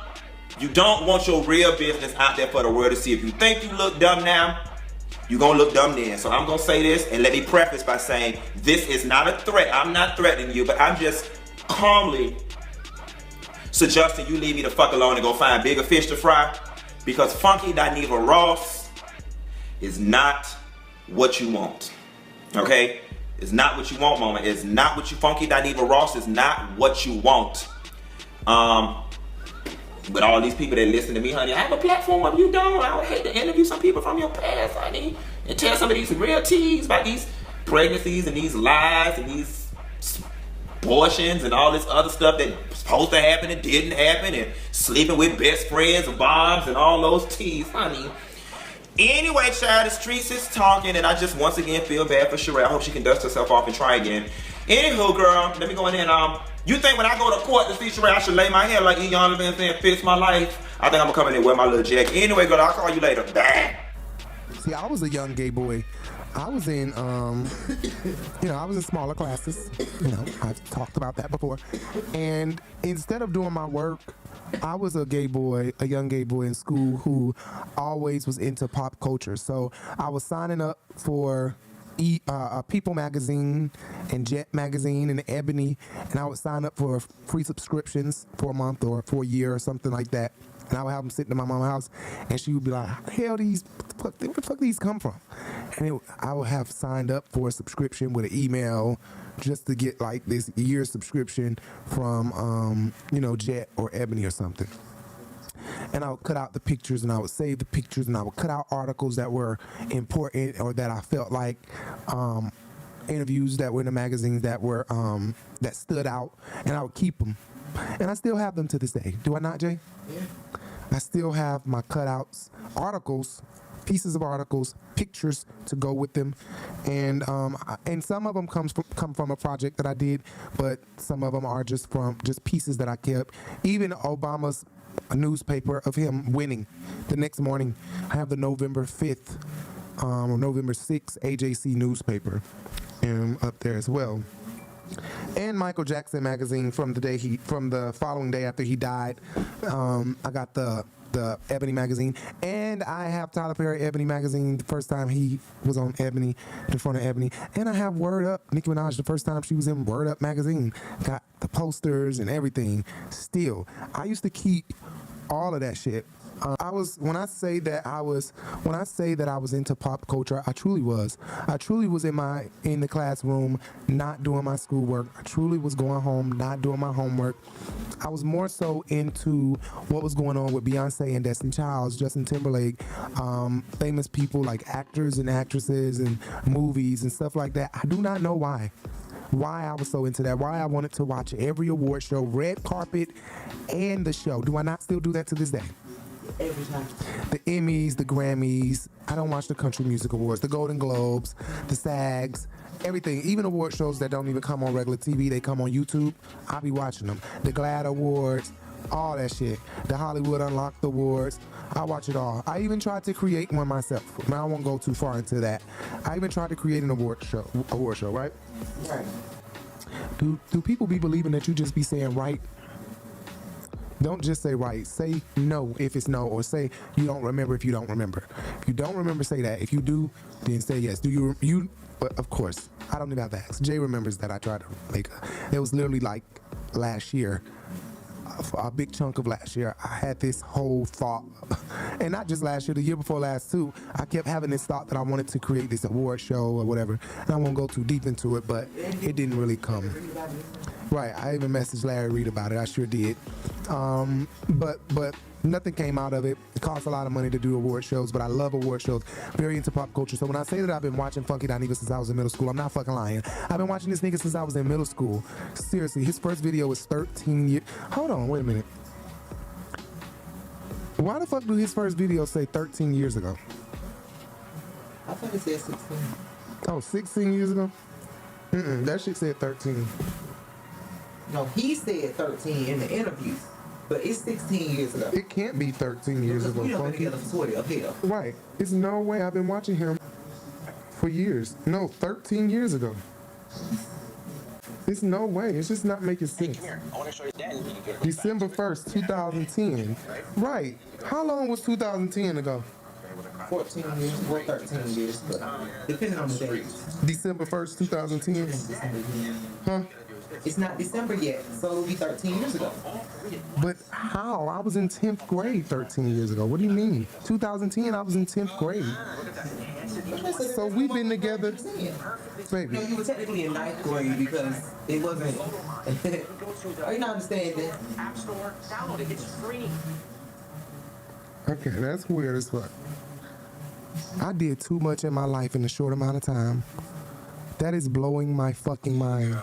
you don't want your real business out there for the world to see. If you think you look dumb now, you're gonna look dumb then. So I'm gonna say this, and let me preface by saying this is not a threat. I'm not threatening you, but I'm just calmly suggesting you leave me the fuck alone and go find bigger fish to fry, because Funky Dineva Ross is not what you want. Okay? It's not what you want, mama. It's not what you, Funky Dineva Ross is not what you want. But all these people that listen to me, honey, I have a platform. You don't. I would hate to interview some people from your past, honey, and tell some of these real teas about these pregnancies and these lies and these abortions and all this other stuff that was supposed to happen and didn't happen, and sleeping with best friends and bombs and all those teas, honey. Anyway, child, the streets is talking, and I just once again feel bad for Sherelle. I hope she can dust herself off and try again. Anywho, girl, let me go in there and you think when I go to court to see Sherelle, I should lay my hair like Iyanla Van saying fits my life? I think I'm gonna come in there and wear my little jacket. Anyway, girl, I'll call you later. Bye.
See, I was a young gay boy. I was in, I was in smaller classes. I've talked about that before. And instead of doing my work, I was a gay boy, a young gay boy in school who always was into pop culture. So I was signing up for People magazine and Jet magazine and Ebony, and I would sign up for free subscriptions for a month or for a year or something like that. And I would have them sitting in my mama's house, and she would be like, "Hell, where the fuck these come from?" And I would have signed up for a subscription with an email just to get like this year subscription from Jet or Ebony or something. And I would cut out the pictures, and I would save the pictures, and I would cut out articles that were important or that I felt like interviews that were in the magazines that were that stood out, and I would keep them. And I still have them to this day. Do I not, Jay? Yeah. I still have my cutouts, articles, pieces of articles, pictures to go with them, and some of them come from a project that I did, but some of them are just pieces that I kept. Even Obama's newspaper of him winning the next morning, I have the November 5th or November 6th AJC newspaper up there as well. And Michael Jackson magazine from the following day after he died. I got the Ebony magazine, and I have Tyler Perry Ebony magazine the first time he was on Ebony, the front of Ebony, and I have Word Up, Nicki Minaj, the first time she was in Word Up magazine. Got the posters and everything. Still, I used to keep all of that shit. When I say that I was into pop culture, I truly was. I truly was in the classroom, not doing my schoolwork. I truly was going home, not doing my homework. I was more so into what was going on with Beyonce and Destiny Child, Justin Timberlake, famous people like actors and actresses and movies and stuff like that. I do not know why I was so into that, why I wanted to watch every award show, red carpet, and the show. Do I not still do that to this day?
Every time.
The Emmys, the Grammys. I don't watch the Country Music Awards, the Golden Globes, the SAGs, everything. Even award shows that don't even come on regular TV, they come on YouTube. I'll be watching them. The GLAAD Awards, all that shit. The Hollywood Unlocked Awards. I watch it all. I even tried to create one myself. Now I won't go too far into that. I even tried to create an award show, right?
Right.
Do people be believing that you just be saying right? Don't just say right. Say no if it's no, or say you don't remember if you don't remember. If you don't remember, say that. If you do, then say yes. Do you? But of course, I don't even have to ask. Jay remembers that I tried to make. It was literally like last year. For a big chunk of last year, I had this whole thought, and not just last year, the year before last too. I kept having this thought that I wanted to create this award show or whatever, and I won't go too deep into it, but it didn't really come. Right, I even messaged Larry Reed about it. I sure did, but nothing came out of it. It costs a lot of money to do award shows, but I love award shows. Very into pop culture. So when I say that I've been watching Funky Dineva since I was in middle school, I'm not fucking lying. I've been watching this nigga since I was in middle school. Seriously, his first video was 13 years. Hold on, wait a minute. Why the fuck do his first video say 13 years ago?
I thought it said 16.
Oh, 16 years ago? That shit said 13.
No, he said 13 in the interviews, but it's 16 years ago.
It can't be 13 years ago.
We done been together for 20 up here.
Right. It's no way. I've been watching him for years. No, 13 years ago. It's no way. It's just not making sense.
Hey, I want to show you dad.
December 1st, 2010. Right. How long was 2010 ago?
14 years or 13 years, but depending on the dates.
December 1st, 2010. Huh?
It's not December yet, so it'll be 13 years ago.
But how? I was in 10th grade 13 years ago. What do you mean? 2010, I was in 10th grade. So we've been together, baby.
No, you were technically in 9th grade because it wasn't. Are you not understanding? App Store, download it. It's free.
Okay, that's weird as fuck. I did too much in my life in a short amount of time. That is blowing my fucking mind.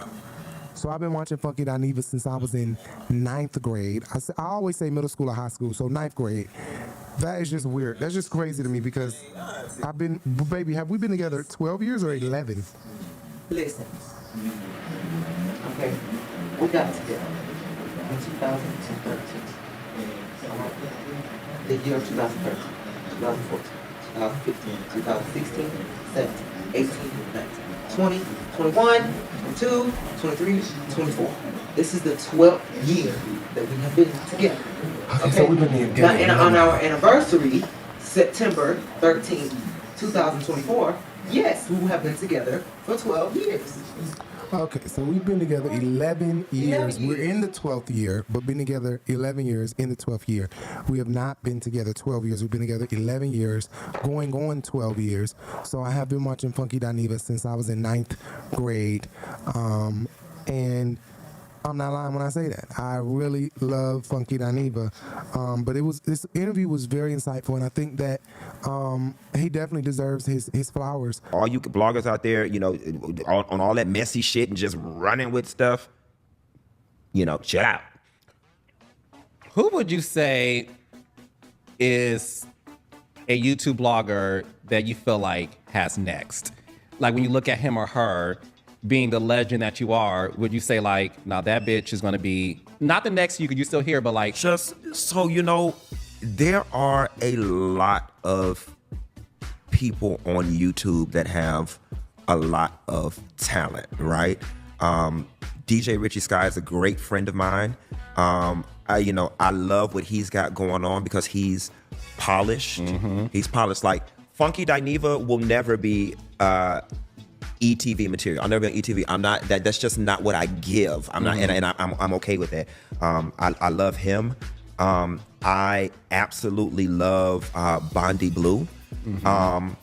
So I've been watching Funky Dineva since I was in 9th grade. I always say middle school or high school, so 9th grade. That is just weird. That's just crazy to me because baby, have we been together 12 years or 11?
Listen. Okay. We got together in 2013. The year of 2013, 2014, 2015, 2016, 17, 18, 19, 20, 21, 22, 23, 24. This is the 12th year that we have been together.
Okay, so we've been together.
Now, and on our anniversary, September 13th, 2024, yes, we have been together for 12 years.
Okay, so we've been together 11 years. We're in the 12th year, but been together 11 years in the 12th year. We have not been together 12 years. We've been together 11 years, going on 12 years. So I have been watching Funky Dineva since I was in 9th grade. And I'm not lying when I say that. I really love Funky Dineva. But this interview was very insightful, and I think that he definitely deserves his flowers.
All you bloggers out there, you know, on all that messy shit and just running with stuff, you know, chill out.
Who would you say is a YouTube blogger that you feel like has next? Like when you look at him or her, being the legend that you are, would you say like, now that bitch is gonna be, not the next you, could you still hear, but like.
Just so you know, there are a lot of people on YouTube that have a lot of talent, right? DJ Richie Sky is a great friend of mine. I love what he's got going on because he's polished.
Mm-hmm.
He's polished. Like Funky Dineva will never be ETV material. I'll never be on ETV. I'm not that. That's just not what I give. I'm not, and I'm okay with that. I love him. I absolutely love Bondi Blue.
Mm-hmm.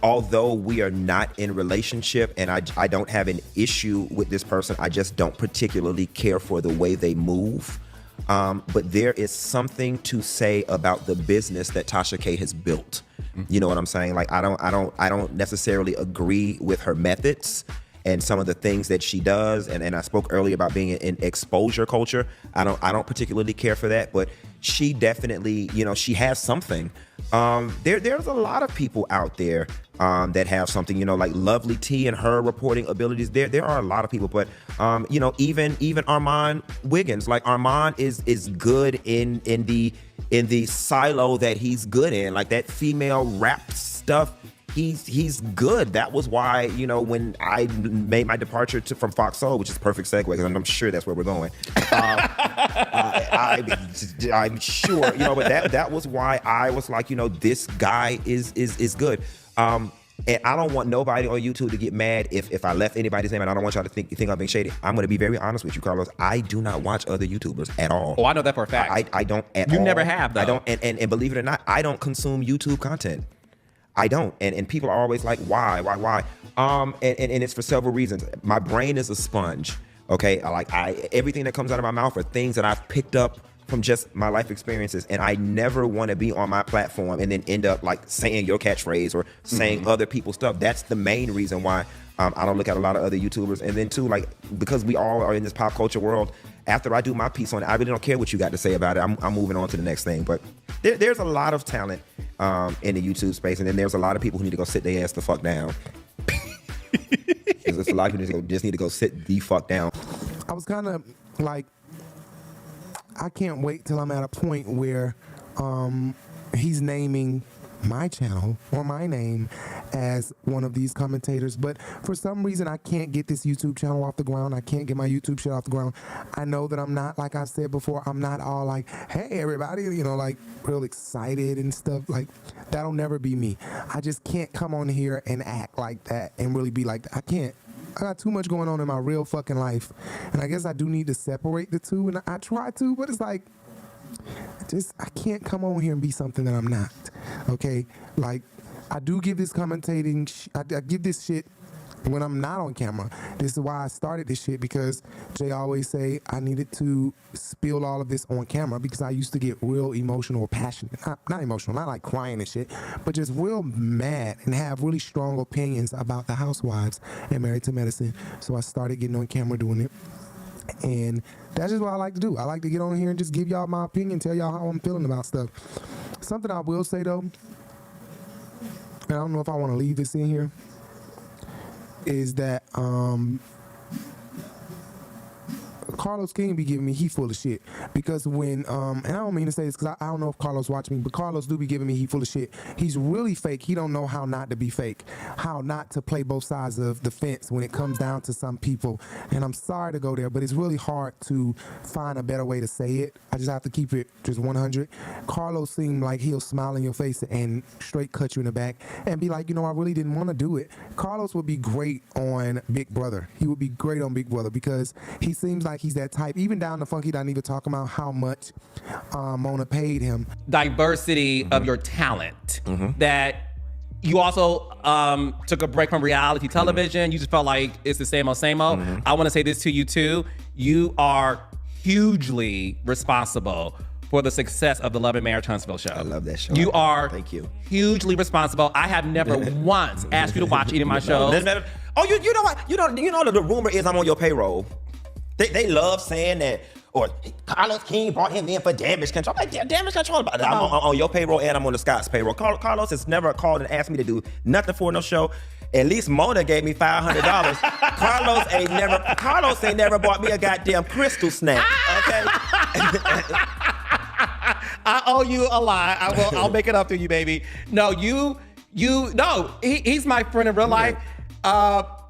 Although we are not in relationship and I don't have an issue with this person, I just don't particularly care for the way they move. But there is something to say about the business that Tasha K has built. You know what I'm saying? Like I don't necessarily agree with her methods and some of the things that she does. And I spoke earlier about being in exposure culture. I don't particularly care for that, but she definitely, you know, she has something. There's a lot of people out there that have something, you know, like Lovely T and her reporting abilities. There are a lot of people, but you know, even Armon Wiggins, like Armon is good in the silo that he's good in, like that female rap stuff. He's good. That was why, you know, when I made my departure from Fox Soul, which is a perfect segue because I'm sure that's where we're going. I'm sure, you know, but that was why I was like, you know, this guy is good. And I don't want nobody on YouTube to get mad if I left anybody's name, and I don't want y'all to think I'm being shady. I'm going to be very honest with you, Carlos. I do not watch other YouTubers at all.
Oh, I know that for a fact.
I don't at all.
You never have, though.
I don't, and believe it or not, I don't consume YouTube content. I don't, and people are always like, why? And it's for several reasons. My brain is a sponge. Okay, everything that comes out of my mouth are things that I've picked up from just my life experiences, and I never want to be on my platform and then end up like saying your catchphrase or saying other people's stuff. That's the main reason why I don't look at a lot of other YouTubers. And then too, like, because we all are in this pop culture world, after I do my piece on it, I really don't care what you got to say about it. I'm moving on to the next thing. But there's a lot of talent in the YouTube space, and then there's a lot of people who need to go sit their ass the fuck down. There's a lot of people who just need to go sit the fuck down.
I was kind of like, I can't wait till I'm at a point where he's naming my channel or my name as one of these commentators, but for some reason I can't get this YouTube channel off the ground. I can't get my YouTube shit off the ground. I know that I'm not, like I said before, I'm not all like, hey everybody, you know, like real excited and stuff. Like that'll never be me. I just can't come on here and act like that and really be like that. I can't. I got too much going on in my real fucking life, and I guess I do need to separate the two, and I try to, but it's like, I can't come on here and be something that I'm not. Okay, like I do give this commentating, I give this shit when I'm not on camera. This is why I started this shit, because Jay always say I needed to spill all of this on camera, because I used to get real emotional or passionate. Not emotional, not like crying and shit, but just real mad and have really strong opinions about the Housewives and Married to Medicine. So I started getting on camera doing it. And that's just what I like to do. I like to get on here and just give y'all my opinion, tell y'all how I'm feeling about stuff. Something I will say though, and I don't know if I want to leave this in here, is that Carlos King be giving me, he full of shit. Because when, and I don't mean to say this because I don't know if Carlos watch me, but Carlos do be giving me, he full of shit. He's really fake. He don't know how not to be fake, how not to play both sides of the fence when it comes down to some people. And I'm sorry to go there, but it's really hard to find a better way to say it. I just have to keep it just 100. Carlos seemed like he'll smile in your face and straight cut you in the back and be like, you know, I really didn't want to do it. Carlos would be great on Big Brother. He would be great on Big Brother because he seems like he's that type, even down to Funky Dineva talking about how much Mona paid him.
Diversity of your talent. That you also took a break from reality television. You just felt like it's the same old, same old. I want to say this to you too. You are hugely responsible for the success of the Love and Marriage Huntsville show. I love that show. You are
Thank you.
hugely responsible. I have never once asked you to watch any of my shows.
Oh, you know what? You know the rumor is I'm on your payroll. They love saying that, or Carlos King brought him in for damage control. I'm like, damage control? I'm on your payroll and I'm on the Scott's payroll. Carlos has never called and asked me to do nothing for no show. At least Mona gave me $500. Carlos ain't never bought me a goddamn crystal snack. Okay.
I owe you a lot. I'll make it up to you, baby. No, he's my friend in real life.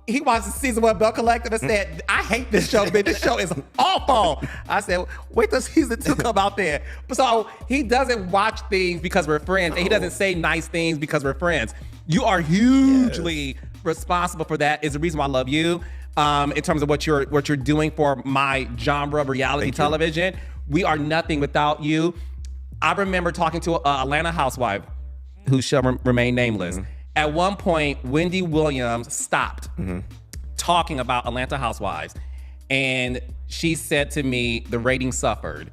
He watched the season 1 Bell Collective and said, I hate this show, man. This show is awful. I said, wait till season 2 come out there. So he doesn't watch things because we're friends, and he doesn't say nice things because we're friends. You are hugely responsible for that. Is the reason why I love you. In terms of what you're doing for my genre of reality television. We are nothing without you. I remember talking to an Atlanta housewife who shall remain nameless. At one point, Wendy Williams stopped talking about Atlanta Housewives, and she said to me, the ratings suffered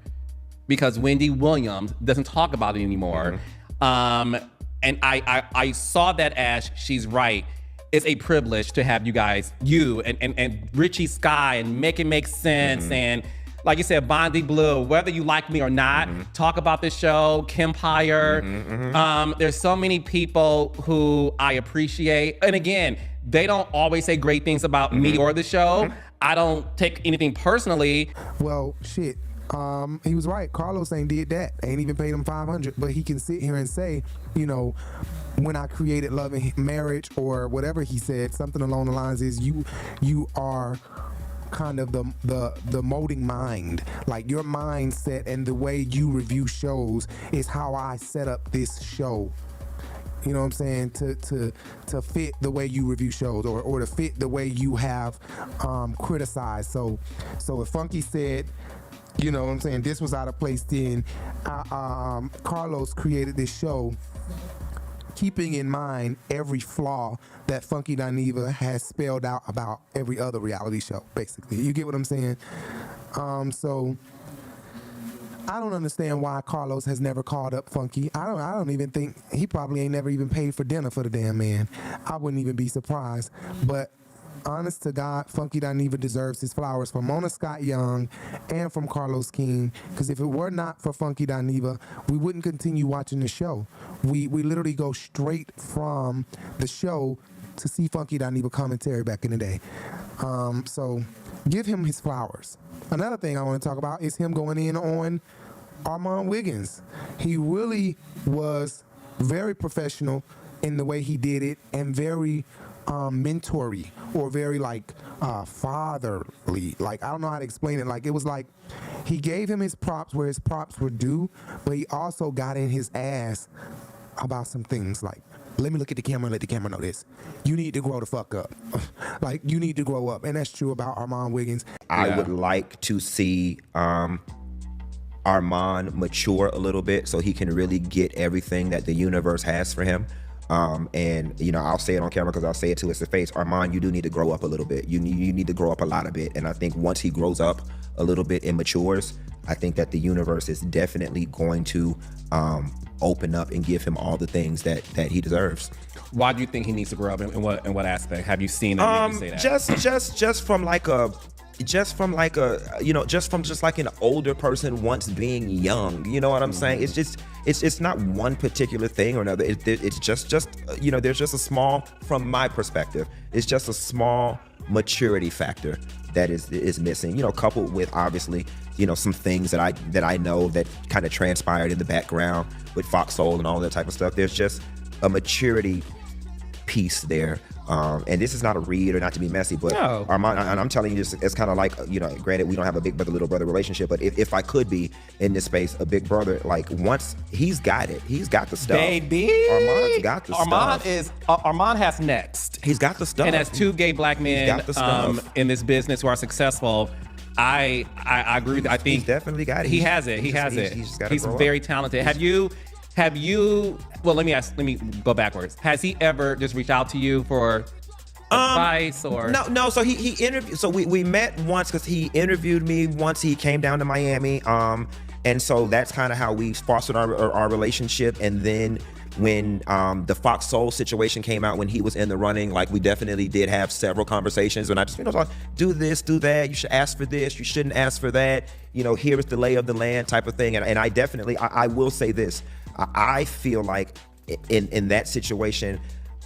because Wendy Williams doesn't talk about it anymore. And I saw that as she's right. It's a privilege to have you guys, you and Richie Sky, and Make It Make Sense, and like you said, Bondi Blue, whether you like me or not, talk about this show, Kempire. There's so many people who I appreciate. And again, they don't always say great things about me or the show. I don't take anything personally.
Well, shit. He was right. Carlos ain't did that. Ain't even paid him $500. But he can sit here and say, you know, when I created Love and Marriage or whatever he said, something along the lines is you are kind of the molding mind. Like your mindset and the way you review shows is how I set up this show. You know what I'm saying? To fit the way you review shows or to fit the way you have criticized. So if Funky said, you know what I'm saying, this was out of place, then Carlos created this show keeping in mind every flaw that Funky Dineva has spelled out about every other reality show, basically. You get what I'm saying? So I don't understand why Carlos has never called up Funky. I don't even think, he probably ain't never even paid for dinner for the damn man. I wouldn't even be surprised. But honest to God, Funky Dineva deserves his flowers from Mona Scott Young and from Carlos King, because if it were not for Funky Dineva, we wouldn't continue watching the show. We literally go straight from the show to see Funky Dineva commentary back in the day. So give him his flowers. Another thing I want to talk about is him going in on Armon Wiggins. He really was very professional, in the way he did it, and very mentory, or very like fatherly. Like, I don't know how to explain it. Like, it was like he gave him his props where his props were due, but he also got in his ass about some things. Like, let me look at the camera and let the camera know this. You need to grow the fuck up. Like, you need to grow up. And that's true about Armon Wiggins.
I would like to see Armon mature a little bit so he can really get everything that the universe has for him. And you know, I'll say it on camera because I'll say it to his face. Armon, you do need to grow up a little bit. You need to grow up a lot of bit. And I think once he grows up a little bit and matures, I think that the universe is definitely going to open up and give him all the things that he deserves.
Why do you think he needs to grow up? In what aspect? Have you seen that make you say that?
Just from like an older person once being young. You know what I'm saying? It's just it's not one particular thing or another. It's just you know, there's just a small, from my perspective, it's just a small maturity factor that is missing. You know, coupled with obviously, you know, some things that I know that kind of transpired in the background with Foxhole and all that type of stuff. There's just a maturity piece there. And this is not a read or not to be messy, but
No.
Armon, and I'm telling you this, it's kind of like, you know, granted we don't have a big brother, little brother relationship, but if I could be in this space, a big brother, like once he's got it, he's got the stuff.
Baby,
Armon's got the stuff.
Armon has next.
He's got the stuff.
And as two gay black men
got the stuff.
in this business who are successful, I agree with you. I think
he's definitely got it.
He has it. He's very talented. Have you? Well, let me go backwards. Has he ever just reached out to you for advice or?
No. So he interviewed. So we met once because he interviewed me once. He came down to Miami. And so that's kind of how we fostered our relationship. And then when the Fox Soul situation came out, when he was in the running, like we definitely did have several conversations. And I just, you know, like, do this, do that. You should ask for this. You shouldn't ask for that. You know, here is the lay of the land type of thing. And I definitely, I will say this. I feel like in that situation,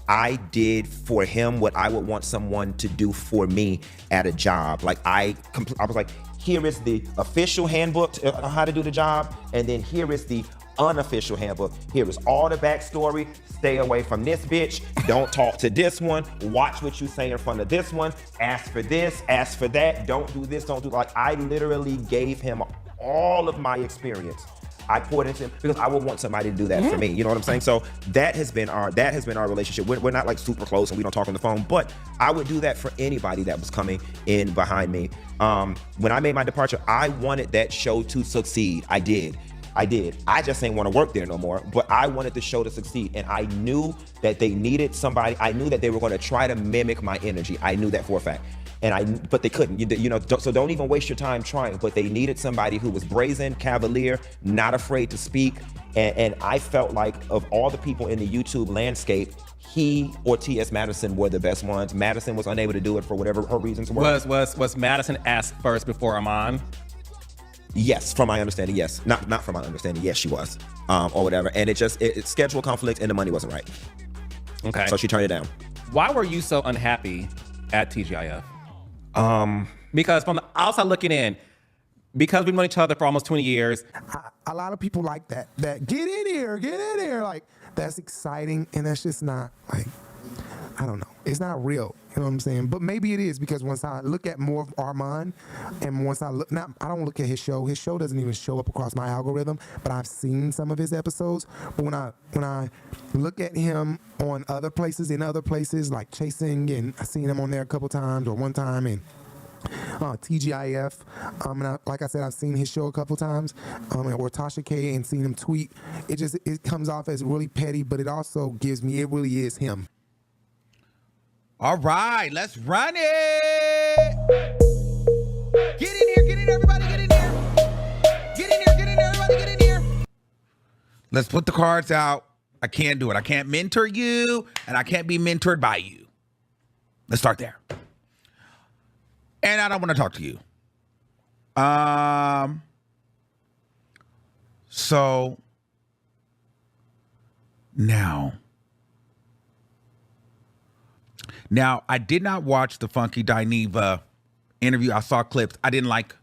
I did for him what I would want someone to do for me at a job. Like I was like, here is the official handbook on how to do the job, and then here is the unofficial handbook. Here is all the backstory. Stay away from this bitch. Don't talk to this one. Watch what you say in front of this one. Ask for this, ask for that. Don't do this, don't do like. I literally gave him all of my experience. I poured into him because I would want somebody to do that for me. You know what I'm saying? So that has been our relationship. We're not like super close and we don't talk on the phone, but I would do that for anybody that was coming in behind me. When I made my departure, I wanted that show to succeed. I did. I just didn't want to work there no more, but I wanted the show to succeed. And I knew that they needed somebody. I knew that they were going to try to mimic my energy. I knew that for a fact. But they couldn't, you know, so don't even waste your time trying. But they needed somebody who was brazen, cavalier, not afraid to speak. And I felt like of all the people in the YouTube landscape, he or T.S. Madison were the best ones. Madison was unable to do it for whatever her reasons were.
Was Madison asked first before Armon?
Yes, from my understanding, yes. Not from my understanding, yes, she was, or whatever. And it schedule conflict and the money wasn't right.
Okay.
So she turned it down.
Why were you so unhappy at TGIF? Because from the outside looking in, because we've known each other for almost 20 years.
A lot of people like that get in here, like that's exciting, and that's just not like, I don't know, it's not real, you know what I'm saying? But maybe it is, because once I look at more of Armon, and once I don't look at his show doesn't even show up across my algorithm, but I've seen some of his episodes. But when I look at him on other places, like Chasing, and I've seen him on there a couple times, or one time, and TGIF, and like I said, I've seen his show a couple times, or Tasha K, and seen him tweet. It comes off as really petty, but it also gives me, it really is him.
All right, let's run it. Get in here, everybody, get in here. Get in here, everybody, get in here. Let's put the cards out. I can't do it. I can't mentor you, and I can't be mentored by you. Let's start there. And I don't want to talk to you. So now I did not watch the Funky Dineva interview. I saw clips. I didn't like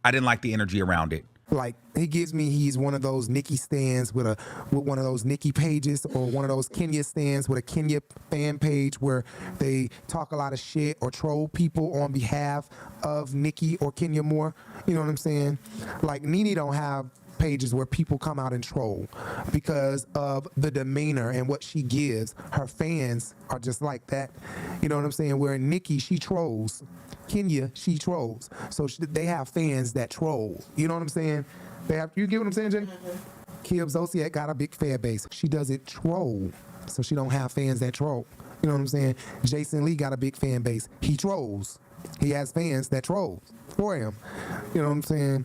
the energy around it.
Like he's one of those Nicki stands with one of those Nicki pages, or one of those Kenya stands with a Kenya fan page where they talk a lot of shit or troll people on behalf of Nicki or Kenya Moore. You know what I'm saying? Like Nene don't have pages where people come out and troll because of the demeanor and what she gives. Her fans are just like that. You know what I'm saying? Where Nicki, she trolls. Kenya, she trolls. So they have fans that troll. You know what I'm saying? You get what I'm saying, Jay? Kim Zolciak got a big fan base. She doesn't troll, so she don't have fans that troll. You know what I'm saying? Jason Lee got a big fan base. He trolls. He has fans that troll for him. You know what I'm saying?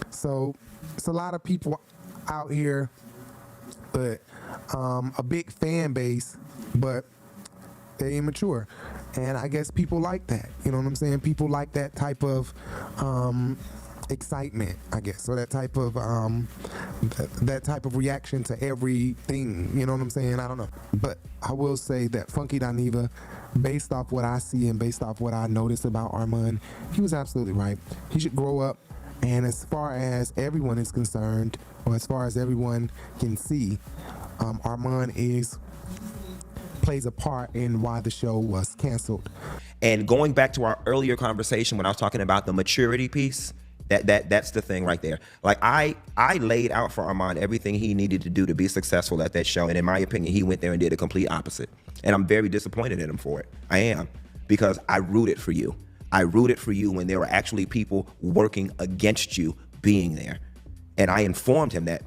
So it's a lot of people out here, but a big fan base, but they're immature. And I guess people like that. You know what I'm saying? People like that type of excitement, I guess, or that type of reaction to everything. You know what I'm saying? I don't know. But I will say that Funky Dineva, based off what I see and based off what I noticed about Armon, he was absolutely right. He should grow up. And as far as everyone is concerned, or as far as everyone can see, Armon plays a part in why the show was canceled.
And going back to our earlier conversation when I was talking about the maturity piece, that's the thing right there. Like I laid out for Armon everything he needed to do to be successful at that show, and in my opinion, he went there and did a complete opposite. And I'm very disappointed in him for it. I am, because I rooted for you. I rooted for you when there were actually people working against you being there. And I informed him that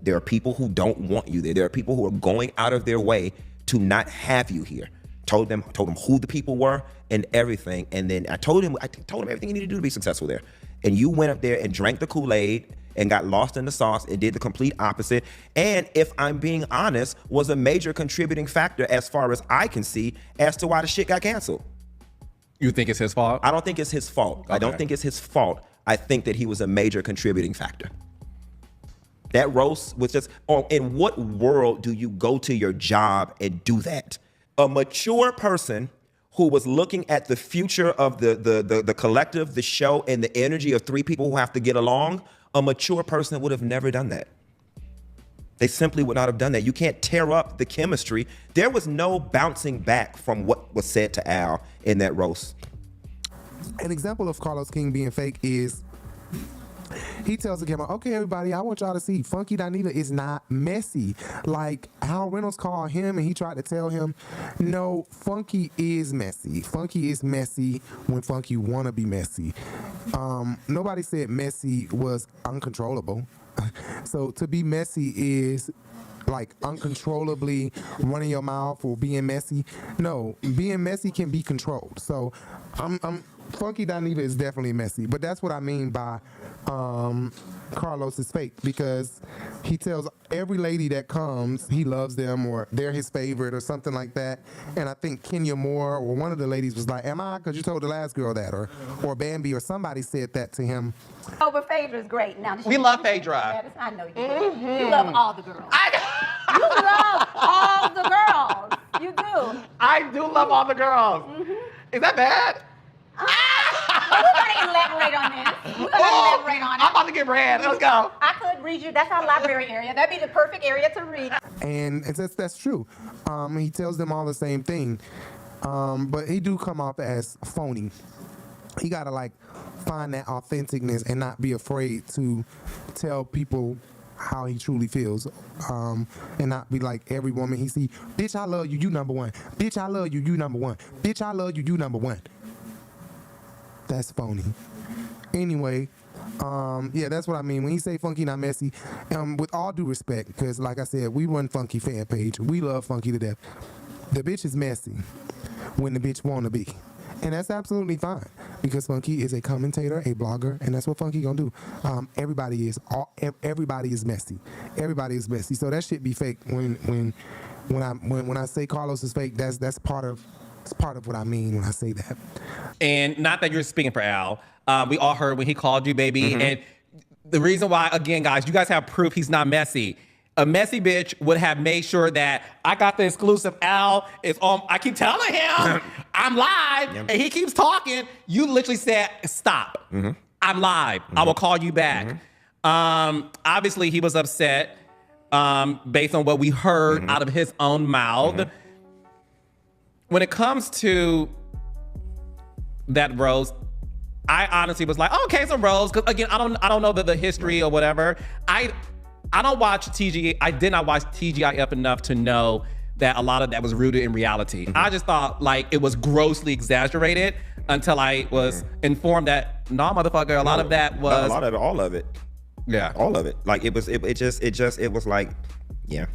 there are people who don't want you there. There are people who are going out of their way to not have you here. Told him who the people were and everything. And then I told him everything he needed to do to be successful there. And you went up there and drank the Kool-Aid and got lost in the sauce and did the complete opposite. And if I'm being honest, was a major contributing factor, as far as I can see, as to why the shit got canceled.
You think it's his fault?
I don't think it's his fault. Okay. I don't think it's his fault. I think that he was a major contributing factor. That roast was just, in what world do you go to your job and do that? A mature person who was looking at the future of the collective, the show, and the energy of three people who have to get along, a mature person would have never done that. They simply would not have done that. You can't tear up the chemistry. There was no bouncing back from what was said to Al in that roast.
An example of Carlos King being fake is he tells the camera, okay, everybody, I want y'all to see Funky Dineva is not messy. Like Al Reynolds called him and he tried to tell him, no, Funky is messy. Funky is messy when Funky wanna be messy. Nobody said messy was uncontrollable. So to be messy is like uncontrollably running your mouth or being messy. No, being messy can be controlled. So Funky Dineva is definitely messy, but that's what I mean by Carlos is fake, because he tells every lady that comes he loves them or they're his favorite or something like that. And I think Kenya Moore or one of the ladies was like, am I? Because you told the last girl that, or Bambi or somebody said that to him.
Oh, but Phaedra's great. Now,
we love Phaedra.
I know you do. You love all the girls. You love all the girls. You do.
I do love all the girls. Is that bad?
We're going to elaborate on this. We're going to elaborate on it.
I'm about to get red. Let's go.
I could read you. That's our library area. That'd be the perfect area to read.
And that's true. He tells them all the same thing. But he do come off as phony. He got to like find that authenticness and not be afraid to tell people how he truly feels, and not be like every woman he see, bitch, I love you, you number one. Bitch, I love you, you number one. Bitch, I love you, you number one. That's phony. Anyway, yeah, that's what I mean when he say Funky not messy. With all due respect, because like I said, we run Funky fan page. We love Funky to death. The bitch is messy when the bitch wanna be. And that's absolutely fine, because Funky is a commentator, a blogger, and that's what Funky gonna do. Everybody is messy. Everybody is messy. So that shit be fake. When I say Carlos is fake, that's part of what I mean when I say that.
And not that you're speaking for Al. We all heard when he called you baby. And the reason why, again, guys, you guys have proof he's not messy. A messy bitch would have made sure that I got the exclusive. Al is on. I keep telling him I'm live, and he keeps talking. You literally said, stop. I'm live. I will call you back. Obviously, he was upset based on what we heard out of his own mouth. When it comes to that rose, I honestly was like, okay, it's a rose. Because again, I don't know the history or whatever. I don't watch TGI. I did not watch TGIF enough to know that a lot of that was rooted in reality. I just thought like it was grossly exaggerated until I was informed that no, motherfucker, a lot of that was
all of it.
Yeah,
all of it. Like it was like, yeah.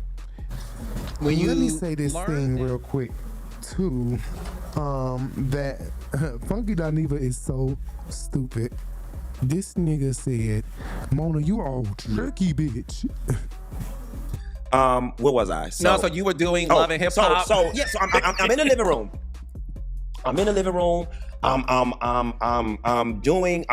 Let me say this thing real quick too. That Funky Dineva is so stupid. This nigga said, "Mona, you all tricky bitch."
Where was I?
So you were doing Love and Hip Hop.
So I'm in the living room. I'm in the living room. I'm doing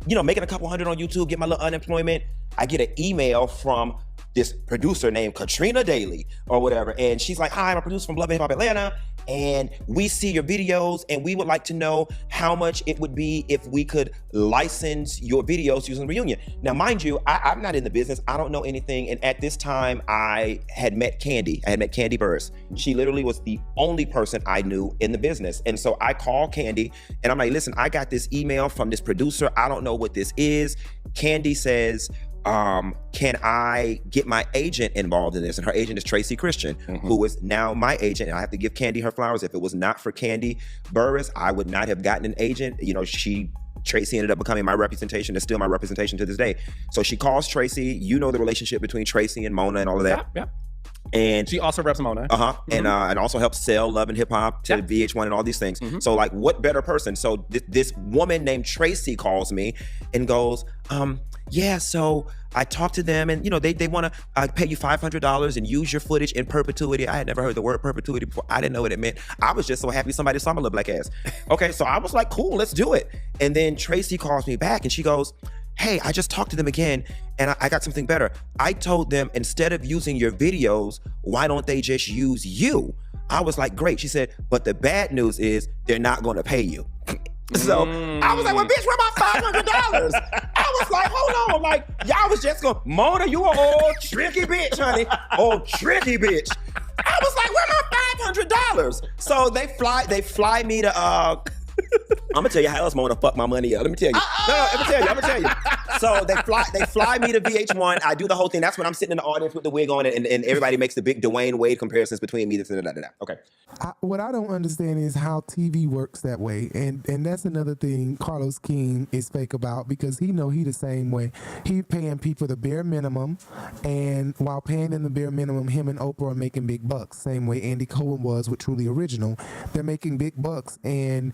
making a couple hundred on YouTube, get my little unemployment. I get an email from this producer named Katrina Daly or whatever, and she's like, "Hi, I'm a producer from Love and Hip Hop Atlanta, and we see your videos, and we would like to know how much it would be if we could license your videos using Reunion." Now, mind you, I'm not in the business. I don't know anything, and at this time, I had met Candy. I had met Candy Burris. She literally was the only person I knew in the business, and so I called Candy, and I'm like, "Listen, I got this email from this producer. I don't know what this is." Candy says, "Can I get my agent involved in this?" And her agent is Tracy Christian, who is now my agent. And I have to give Candy her flowers. If it was not for Candy Burris, I would not have gotten an agent. Tracy ended up becoming my representation. Is still my representation to this day. So she calls Tracy. You know the relationship between Tracy and Mona and all of that.
Yeah.
And
she also reps Mona.
And also helps sell Love and Hip Hop to VH1 and all these things. So like, what better person? So this woman named Tracy calls me and goes, "Yeah, so I talked to them, and they want to pay you $500 and use your footage in perpetuity." I had never heard the word perpetuity before. I didn't know what it meant. I was just so happy somebody saw my little black ass. Okay, so I was like, cool, let's do it. And then Tracy calls me back and she goes, "Hey, I just talked to them again, and I got something better. I told them, instead of using your videos, why don't they just use you?" I was like, great. She said, "But the bad news is they're not going to pay you." So I was like, "Well, bitch, where my $500? I was like, hold on, like, y'all was just going, "Mona, you an old tricky bitch, honey. Old tricky bitch." I was like, "Where my $500? So they fly me to I'm gonna tell you how else Mona fuck my money up. Let me tell you. No, I'm gonna tell you. So they fly me to VH1. I do the whole thing. That's when I'm sitting in the audience with the wig on, and everybody makes the big Dwayne Wade comparisons between me. Okay.
What I don't understand is how TV works that way, and that's another thing Carlos King is fake about, because he the same way. He paying people the bare minimum, and while paying them the bare minimum, him and Oprah are making big bucks. Same way Andy Cohen was with Truly Original. They're making big bucks, and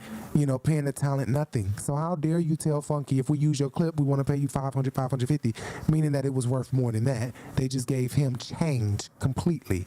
paying the talent nothing. So how dare you tell Funky, if we use your clip, we want to pay you $500, $550, meaning that it was worth more than that. They just gave him change completely.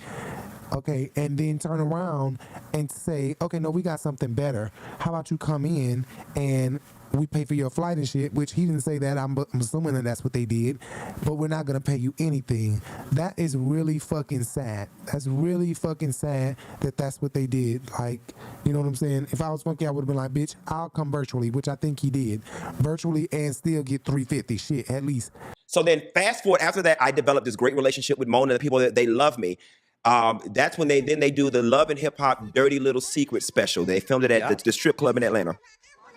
Okay, and then turn around and say, "Okay, no, we got something better. How about you come in and we pay for your flight and shit," which he didn't say that. I'm assuming that that's what they did, but we're not going to pay you anything. That is really fucking sad. That's really fucking sad that that's what they did. Like, you know what I'm saying? If I was Funky, I would have been like, "Bitch, I'll come virtually," which I think he did. Virtually and still get $350, shit, at least.
So then fast forward, after that, I developed this great relationship with Mona, the people that they love me. That's when they do the Love and Hip Hop Dirty Little Secret special. They filmed it at the strip club in Atlanta.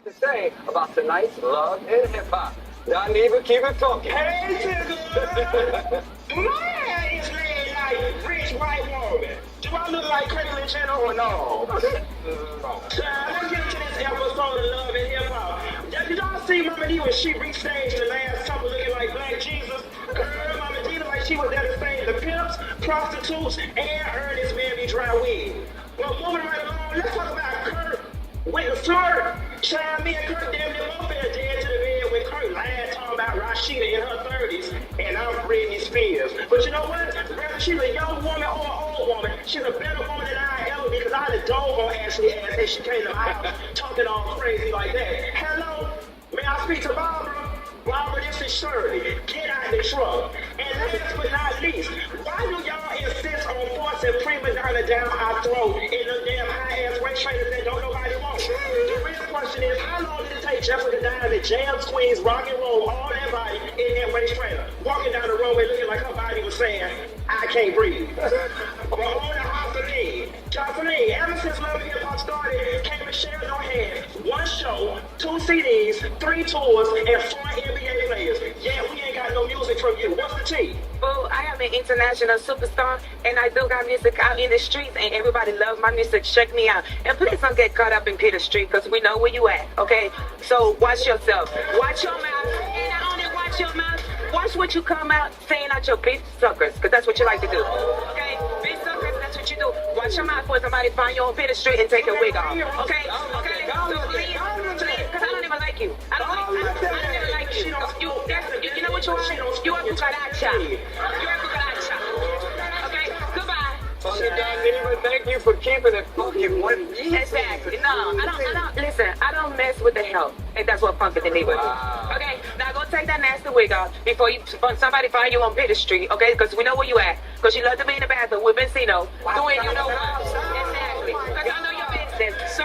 To say about tonight's Love and Hip Hop. Dineva, keep it talking. Hey, nigga. Man, it's laying like rich white woman. Do I look like Caitlyn Jenner or no? Let's get into this episode of Love and Hip Hop. Did y'all see Mama D when she restaged the last couple looking like Black Jesus? Girl, Mama D looked like she was there to save the pimps, prostitutes, and Ernest Baby Dry Wig. Well, moving right along, let's talk about Kurt with the flirt. Child, me and Kurt damn near both fell dead to the bed when Kurt lied talking about Rashida in her 30s and I'm Britney Spears. But you know what? Whether she's a young woman or an old woman, she's a better woman than I ever be, because I'd have dove on Ashley ass as she came to my house talking all crazy like that. Hello? May I speak to Barbara? Barbara, this is Shirley. Get out the truck. And last but not least, why do y'all insist on forcing prima donna down our throat in the damn high-ass race trainers that don't nobody want? The real question is, how long did it take Jessica Diamond, Jam Squeeze, rock and roll, all that body in head waist trainer, walking down the roadway looking like her body was saying, I can't breathe. But on Jocelyn, ever since Love and Hip Hop started, came and shared no hand. 1 show, 2 CDs, 3 tours, and 4 NBA players. Yeah, we ain't got no music from you. What's the tea?
Well, I am an international superstar, and I do got music out in the streets, and everybody loves my music. Check me out. And please don't get caught up in Peter Street, because we know where you at, okay? So watch yourself. Watch your mouth. And not only watch your mouth, watch what you come out saying out your bitch suckers, because that's what you like to do, okay? Bitch suckers, that's what you do. Watch your mouth before somebody find you on Peter Street and take your wig off, okay? Okay? So please, because I don't even like you. I don't even like you. You know what you are? You are cucaracha. You're a cucaracha. Okay, goodbye.
Thank you for keeping it funky.
Exactly. No, I don't, listen, I don't mess with the health. And that's what Funky Dineva do. Okay, now go take that nasty wig off before somebody find you on Peter Street, okay? Because we know where you at. Because you love to be in the bathroom with Benzino. Doing you know what. Exactly. Because I know your business. So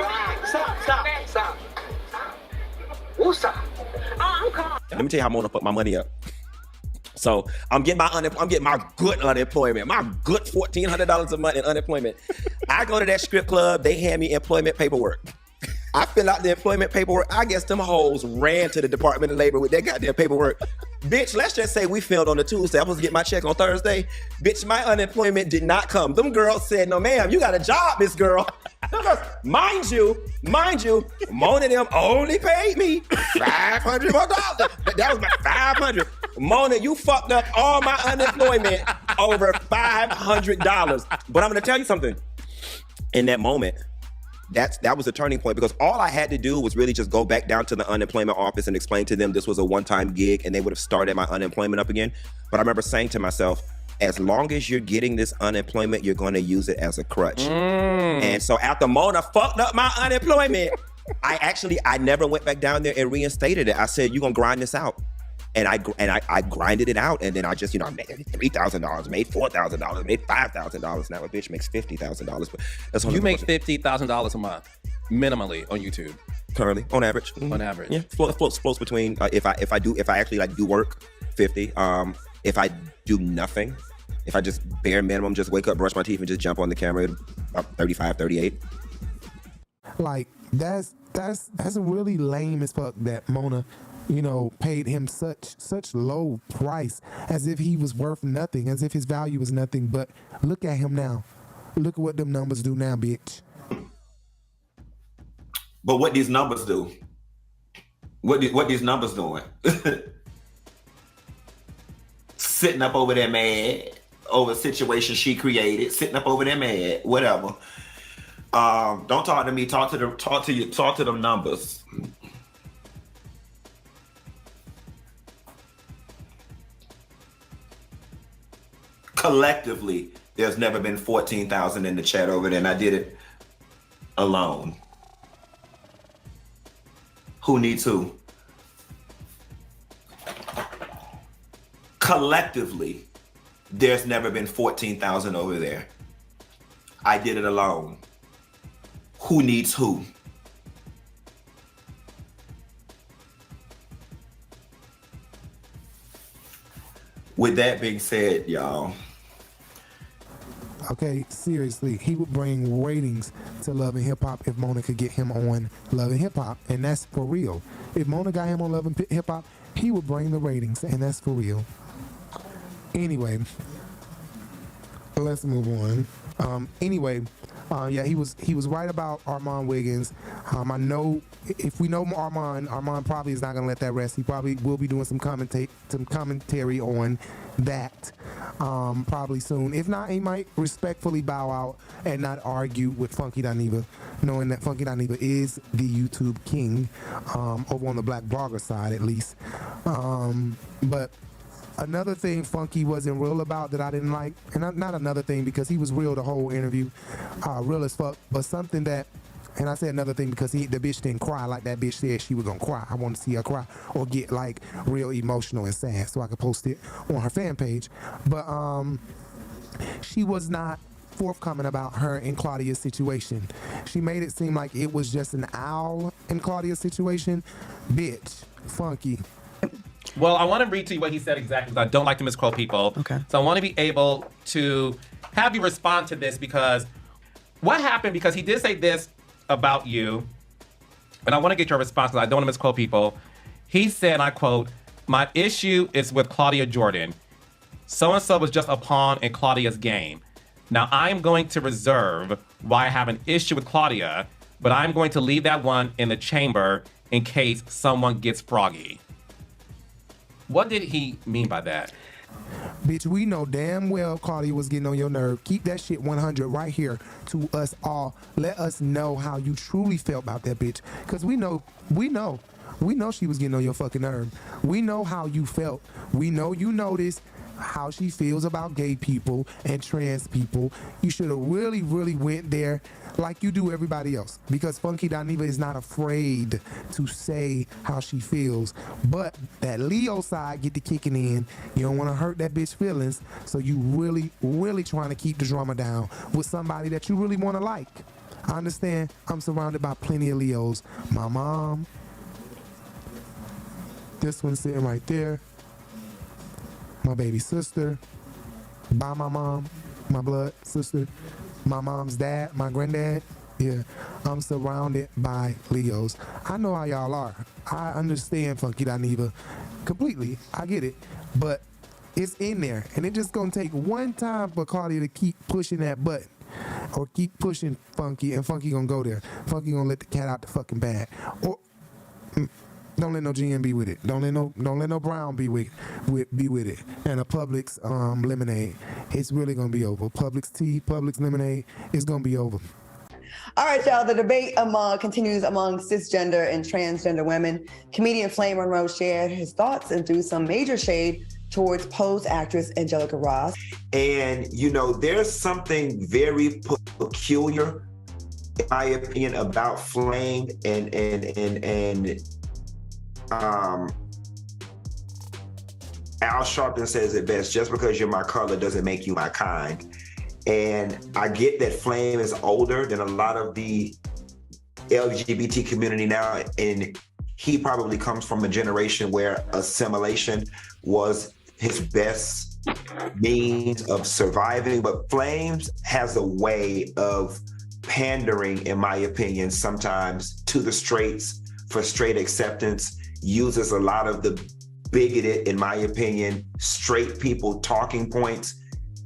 stop. Woosah. Oh, I'm calm.
Let me tell you how I'm gonna put my money up. So I'm getting my good unemployment, my good $1,400 a month in unemployment. I go to that strip club, they hand me employment paperwork. I fill out the employment paperwork. I guess them hoes ran to the Department of Labor with that goddamn paperwork. Bitch, let's just say we filmed on a Tuesday. I was supposed to get my check on Thursday. Bitch, my unemployment did not come. Them girls said, no ma'am, you got a job, Miss Girl. Mind you, Mona and them only paid me $500 more. That was my $500. Mona, you fucked up all my unemployment over $500. But I'm gonna tell you something. In that moment, that was a turning point, because all I had to do was really just go back down to the unemployment office and explain to them this was a one-time gig, and they would have started my unemployment up again. But I remember saying to myself, as long as you're getting this unemployment, you're going to use it as a crutch. And so after Mona fucked up my unemployment, I never went back down there and reinstated it. I said, you're going to grind this out. And I grinded it out, and then I just, I made $3,000, made $4,000, made $5,000. Now a bitch makes $50,000. But that's
you make $50,000 a month, minimally on YouTube.
Currently, on average.
On average,
yeah, floats between if I actually like do work, 50. If I do nothing, if I just bare minimum, just wake up, brush my teeth, and just jump on the camera, about 35, 38.
Like that's really lame as fuck that Mona, paid him such low price, as if he was worth nothing, as if his value was nothing. But look at him now. Look at what them numbers do now, bitch.
But what these numbers do? What these numbers doing? Sitting up over there mad over a situation she created. Sitting up over there mad, whatever. Don't talk to me. Talk to them numbers. Collectively, there's never been 14,000 in the chat over there, and I did it alone. Who needs who? Collectively, there's never been 14,000 over there. I did it alone. Who needs who? With that being said, y'all.
Okay, seriously, he would bring ratings to Love and Hip Hop if Mona could get him on Love and Hip Hop, and that's for real. If Mona got him on Love and Hip Hop, he would bring the ratings, and that's for real. Anyway, let's move on. Yeah, he was right about Armon Wiggins. I know if we know Armon probably is not gonna let that rest. He probably will be doing some commentary on that probably soon. If not, he might respectfully bow out and not argue with Funky Dineva, knowing that Funky Dineva is the YouTube king, over on the black blogger side at least. But another thing Funky wasn't real about that I didn't like, and not another thing because he was real the whole interview, real as fuck, but something that, and I say another thing because the bitch didn't cry like that bitch said she was gonna cry. I want to see her cry or get like real emotional and sad so I could post it on her fan page. But she was not forthcoming about her and Claudia's situation. She made it seem like it was just an owl in Claudia's situation. Bitch, Funky.
Well, I want to read to you what he said exactly, because I don't like to misquote people.
Okay.
So I want to be able to have you respond to this, because what happened, because he did say this about you, and I want to get your response because I don't want to misquote people. He said, I quote, "My issue is with Claudia Jordan. So-and-so was just a pawn in Claudia's game. Now I'm going to reserve why I have an issue with Claudia, but I'm going to leave that one in the chamber in case someone gets froggy." What did he mean by that?
Bitch, we know damn well Claudia was getting on your nerve. Keep that shit 100 right here to us all. Let us know how you truly felt about that bitch. Because we know she was getting on your fucking nerve. We know how you felt. We know you noticed how she feels about gay people and trans people. You should have really, really went there like you do everybody else, because Funky Dineva is not afraid to say how she feels. But that Leo side get to kicking in. You don't want to hurt that bitch feelings, so you really, really trying to keep the drama down with somebody that you really want to like. I understand I'm surrounded by plenty of Leos. My mom, this one sitting right there, my baby sister, by my mom, my blood sister, my mom's dad, my granddad. Yeah, I'm surrounded by Leos. I know how y'all are. I understand Funky Dineva completely. I get it. But it's in there. And it's just going to take one time for Claudia to keep pushing that button. Or keep pushing Funky, and Funky going to go there. Funky going to let the cat out the fucking bag. Or don't let no GM be with it. Don't let no Brown be with it. And a Publix lemonade. It's really gonna be over. Publix tea, Publix lemonade. It's gonna be over.
All right, y'all. The debate continues among cisgender and transgender women. Comedian Flame Monroe shared his thoughts and threw some major shade towards Pose actress Angelica Ross.
And there's something very peculiar, in my opinion, about Flame and Al Sharpton says it best: just because you're my color doesn't make you my kind. And I get that Flame is older than a lot of the LGBT community now, and he probably comes from a generation where assimilation was his best means of surviving. But Flames has a way of pandering, in my opinion, sometimes to the straights for straight acceptance. Uses a lot of the bigoted, in my opinion, straight people talking points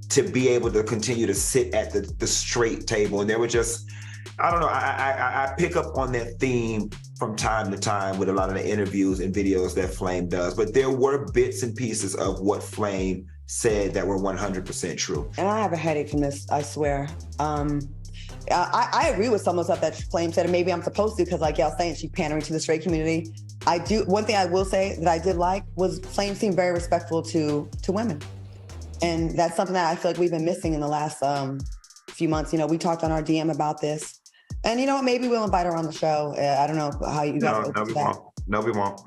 to be able to continue to sit at the straight table. And there were just, I don't know, I pick up on that theme from time to time with a lot of the interviews and videos that Flame does. But there were bits and pieces of what Flame said that were 100% true.
And I have a headache from this, I swear. I agree with some of the stuff that Flame said, and maybe I'm supposed to, because like y'all saying, she's pandering to the straight community. One thing I will say that I did like was Flame seemed very respectful to women. And that's something that I feel like we've been missing in the last few months. We talked on our DM about this. And you know what, maybe we'll invite her on the show. I don't know how you guys
No, we won't. No, we won't.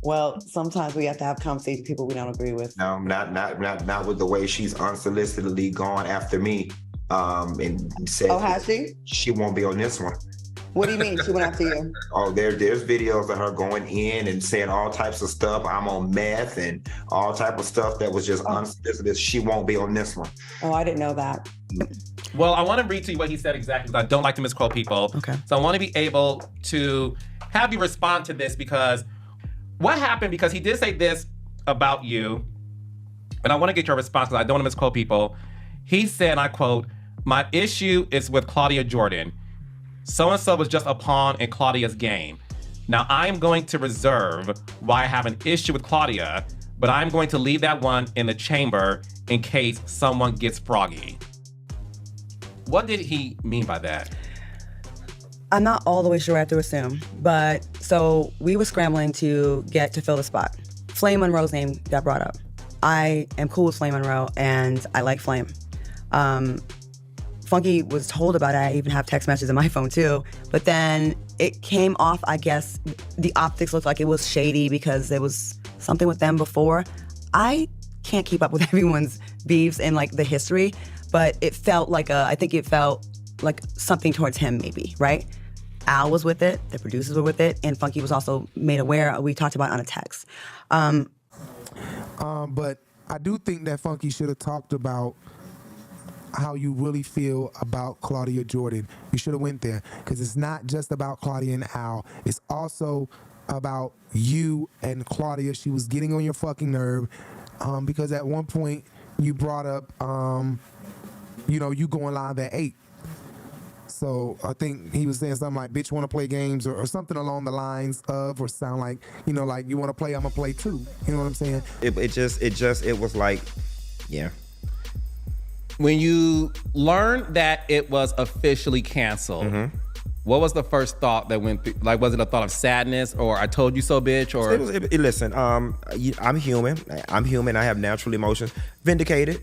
Well, sometimes we have to have conversations with people we don't agree with.
No, not with the way she's unsolicitedly gone after me. And said,
oh, has she?
She won't be on this one.
What do you mean she went after you?
Oh, there's videos of her going in and saying all types of stuff. I'm on meth and all type of stuff that was just unsolicited. She won't be on this one.
Oh, I didn't know that.
Well, I want to read to you what he said exactly, because I don't like to misquote people.
Okay.
So I want to be able to have you respond to this, because what happened, because he did say this about you, and I want to get your response because I don't want to misquote people. He said, I quote, "My issue is with Claudia Jordan. So-and-so was just a pawn in Claudia's game. Now I'm going to reserve why I have an issue with Claudia, but I'm going to leave that one in the chamber in case someone gets froggy." What did he mean by that?
I'm not all the way sure I have to assume, but so we were scrambling to get to fill the spot. Flame Monroe's name got brought up. I am cool with Flame Monroe, and I like Flame. Funky was told about it. I even have text messages on my phone too. But then it came off, I guess, the optics looked like it was shady because there was something with them before. I can't keep up with everyone's beefs and like the history, but it felt like I think it felt like something towards him maybe, right? Al was with it, the producers were with it, and Funky was also made aware. We talked about it on a text.
But I do think that Funky should have talked about how you really feel about Claudia Jordan. You should have went there, because it's not just about Claudia and Al. It's also about you and Claudia. She was getting on your fucking nerve, because at one point you brought up, you going live at 8. So I think he was saying something like, bitch, want to play games, or something along the lines of, or sound like, like, you want to play, I'm going to play too. You know what I'm saying?
It was like, yeah.
When you learned that it was officially canceled, what was the first thought that went through? Like, was it a thought of sadness, or I told you so, bitch? Or
Listen, I'm human. I have natural emotions. Vindicated.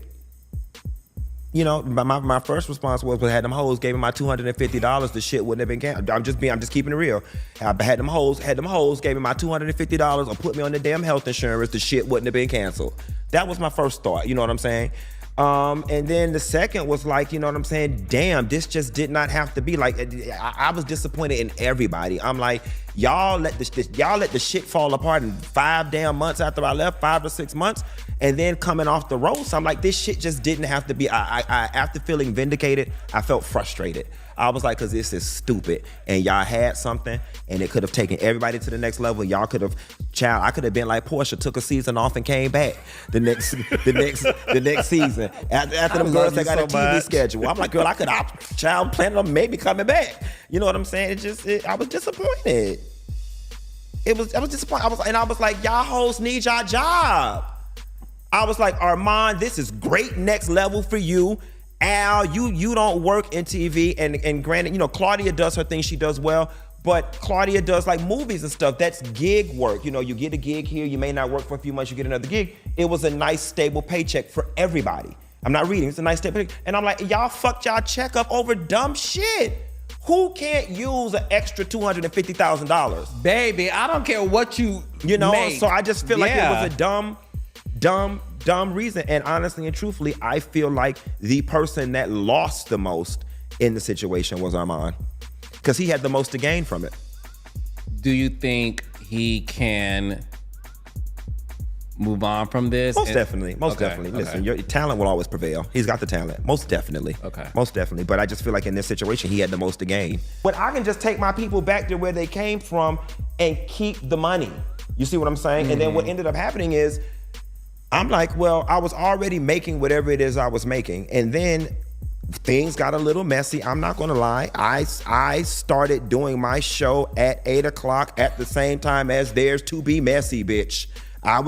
My first response was, had them hoes gave me my $250, the shit wouldn't have been canceled. I'm just keeping it real. I had them hoes gave me my $250 or put me on the damn health insurance, the shit wouldn't have been canceled. That was my first thought. You know what I'm saying? And then the second was like, you know what I'm saying? Damn, this just did not have to be. Like, I was disappointed in everybody. I'm like, y'all let the shit fall apart in 5 damn months after I left, 5 to 6 months, and then coming off the roast, I'm like, this shit just didn't have to be. I after feeling vindicated, I felt frustrated. I was like, because this is stupid, and y'all had something, and it could have taken everybody to the next level. Y'all could have, I could have been like Portia, took a season off and came back the next season after them girls that got a TV schedule. I'm like, girl, planning on maybe coming back. You know what I'm saying? I was disappointed. I was disappointed. I was like, y'all hoes need y'all job. I was like, Armon, this is great next level for you. Al, you don't work in TV, and granted, Claudia does her thing, she does well, but Claudia does like movies and stuff. That's gig work. You get a gig here, you may not work for a few months, you get another gig. It was a nice, stable paycheck for everybody. I'm not reading, it's a nice, stable paycheck. And I'm like, y'all fucked y'all check up over dumb shit. Who can't use an extra $250,000?
Baby, I don't care what you make.
So I just feel like it was a dumb reason. And honestly and truthfully, I feel like the person that lost the most in the situation was Armon, because he had the most to gain from it.
Do you think he can move on from this?
Most definitely. Listen, your talent will always prevail. He's got the talent. Most definitely.
Okay.
Most definitely. But I just feel like in this situation, he had the most to gain. But I can just take my people back to where they came from and keep the money. You see what I'm saying? And then what ended up happening is, I'm like, well, I was already making whatever it is I was making. And then things got a little messy. I'm not gonna lie. I started doing my show at 8 o'clock at the same time as theirs to be messy, bitch. I'm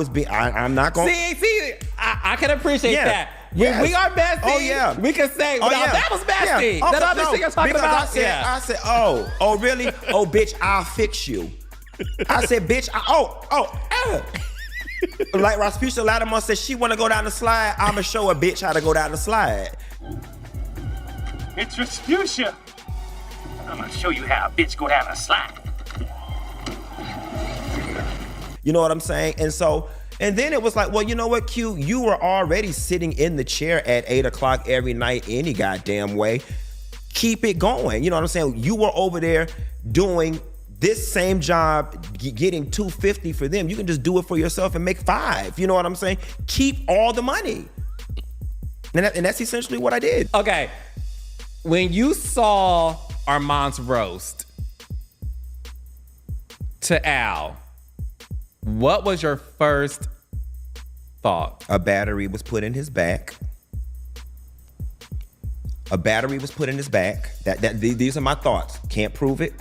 not gonna.
See, I can appreciate that.
Yes.
We are besties.
Oh, yeah.
We can say, that was bestie.
Yeah.
That other shit you're talking about.
I said, oh, really? Oh, bitch, I'll fix you. I said, bitch, like Rasputia Lattimore said, she want to go down the slide. I'ma show a bitch how to go down the slide.
It's Rasputia. I'm gonna show you how a bitch go down the slide.
You know what I'm saying? And then it was like, well, you know what, Q? You were already sitting in the chair at 8 o'clock every night any goddamn way. Keep it going. You know what I'm saying? You were over there doing this same job, getting $250 for them. You can just do it for yourself and make $5. You know what I'm saying? Keep all the money. And that's essentially what I did.
Okay. When you saw Armon's roast to Al, what was your first thought?
A battery was put in his back. These are my thoughts. Can't prove it.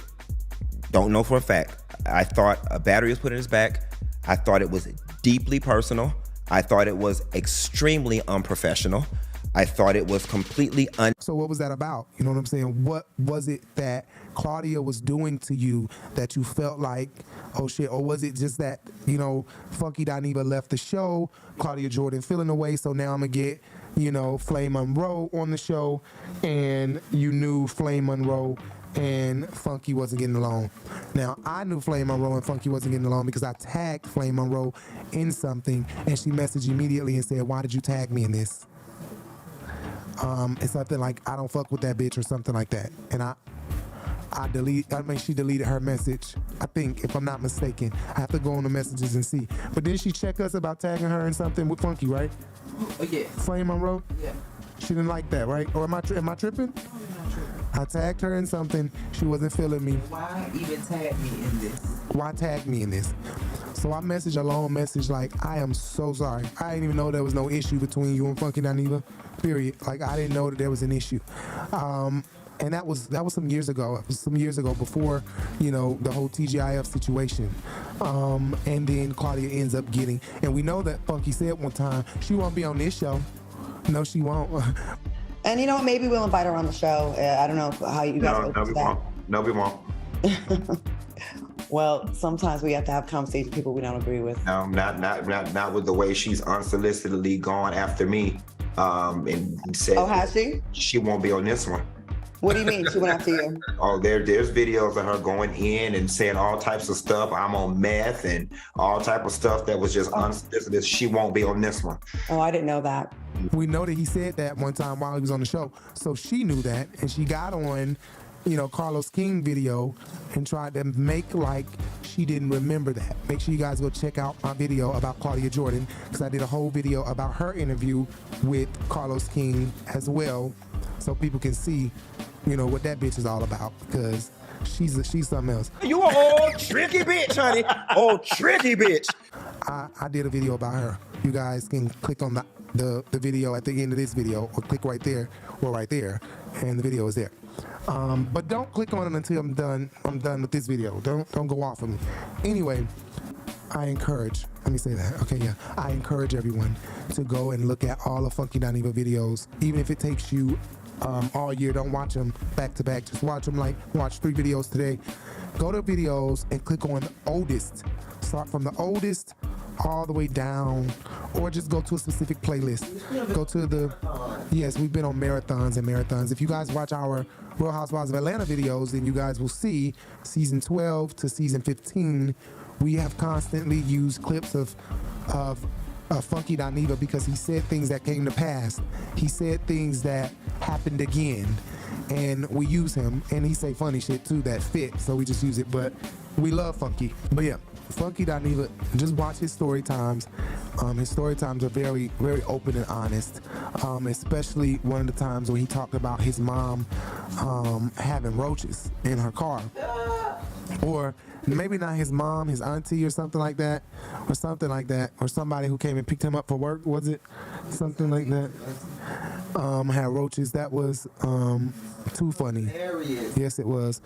Don't know for a fact. I thought a battery was put in his back. I thought it was deeply personal. I thought it was extremely unprofessional. I thought it was completely
So what was that about? You know what I'm saying? What was it that Claudia was doing to you that you felt like, oh shit, or was it just that, Funky Dineva left the show, Claudia Jordan feeling away, so now I'm gonna get, Flame Monroe on the show, and you knew Flame Monroe and Funky wasn't getting along. Now, I knew Flame Monroe and Funky wasn't getting along because I tagged Flame Monroe in something, and she messaged immediately and said, why did you tag me in this? It's something like, I don't fuck with that bitch or something like that. And she deleted her message. I think, if I'm not mistaken. I have to go on the messages and see. But didn't she check us about tagging her in something with Funky, right?
Oh, yeah.
Flame Monroe?
Yeah.
She didn't like that, right? Or am I tripping?
No, you're not tripping.
I tagged her in something. She wasn't feeling me.
Why even tag me in this?
Why tag me in this? So I messaged a long message like, I am so sorry. I didn't even know there was no issue between you and Funky Dineva, period. Like, I didn't know that there was an issue. And that was some years ago. It was some years ago before, the whole TGIF situation. And then Claudia ends up getting, and we know that Funky said one time, she won't be on this show. No, she won't.
And you know what? Maybe we'll invite her on the show. I don't know how you guys
No, we won't. No, we won't.
Well, sometimes we have to have conversations with people we don't agree with.
No, not with the way she's unsolicitedly gone after me. And said,
oh, has she?
She won't be on this one.
What do you mean she went after you?
Oh, there's videos of her going in and saying all types of stuff. I'm on meth and all type of stuff that was just unsolicited. She won't be on this one.
Oh, I didn't know that.
We know that he said that one time while he was on the show. So she knew that, and she got on, Carlos King video and tried to make like she didn't remember that. Make sure you guys go check out my video about Claudia Jordan, because I did a whole video about her interview with Carlos King as well, so people can see, what that bitch is all about, because she's something else.
You an old tricky bitch, honey. Old tricky bitch.
I did a video about her. You guys can click on the video at the end of this video, or click right there or right there, and the video is there. But don't click on it until I'm done with this video. Don't go off of me. Anyway, I encourage everyone to go and look at all of Funky Dineva videos, even if it takes you all year. Don't watch them back to back. Just watch them, watch 3 videos today. Go to videos and click on oldest. Start from the oldest all the way down, or just go to a specific playlist. Go to yes, we've been on marathons and marathons. If you guys watch our Real Housewives of Atlanta videos, then you guys will see season 12 to season 15, we have constantly used clips of Funky Dineva, because he said things that came to pass. He said things that happened again, and we use him, and he say funny shit too that fit, so we just use it. But we love Funky. But yeah, Funky Dineva, just watch his story times. His story times are very, very open and honest, especially one of the times when he talked about his mom having roaches in her car. Or maybe not his mom, his auntie or something like that, or somebody who came and picked him up for work, was it? Something like that. Had roaches. That was too funny. Yes, it was.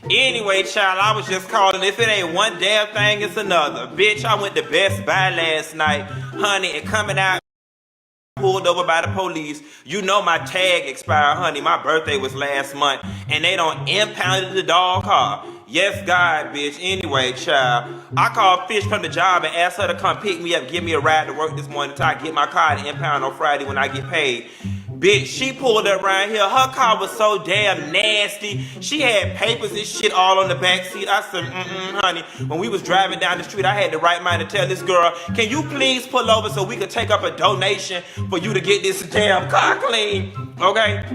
Anyway, child, I was just calling. If it ain't one damn thing, it's another. Bitch, I went to Best Buy last night, honey, and coming out, pulled over by the police. You know my tag expired, honey. My birthday was last month, and they don't impounded the dog car. Yes, God, bitch. Anyway, child, I called Fish from the job and asked her to come pick me up, give me a ride to work this morning until I get my car to impound on Friday when I get paid. Bitch, she pulled up around here. Her car was so damn nasty. She had papers and shit all on the back seat. I said, honey. When we was driving down the street, I had the right mind to tell this girl, can you please pull over so we could take up a donation for you to get this damn car clean? Okay?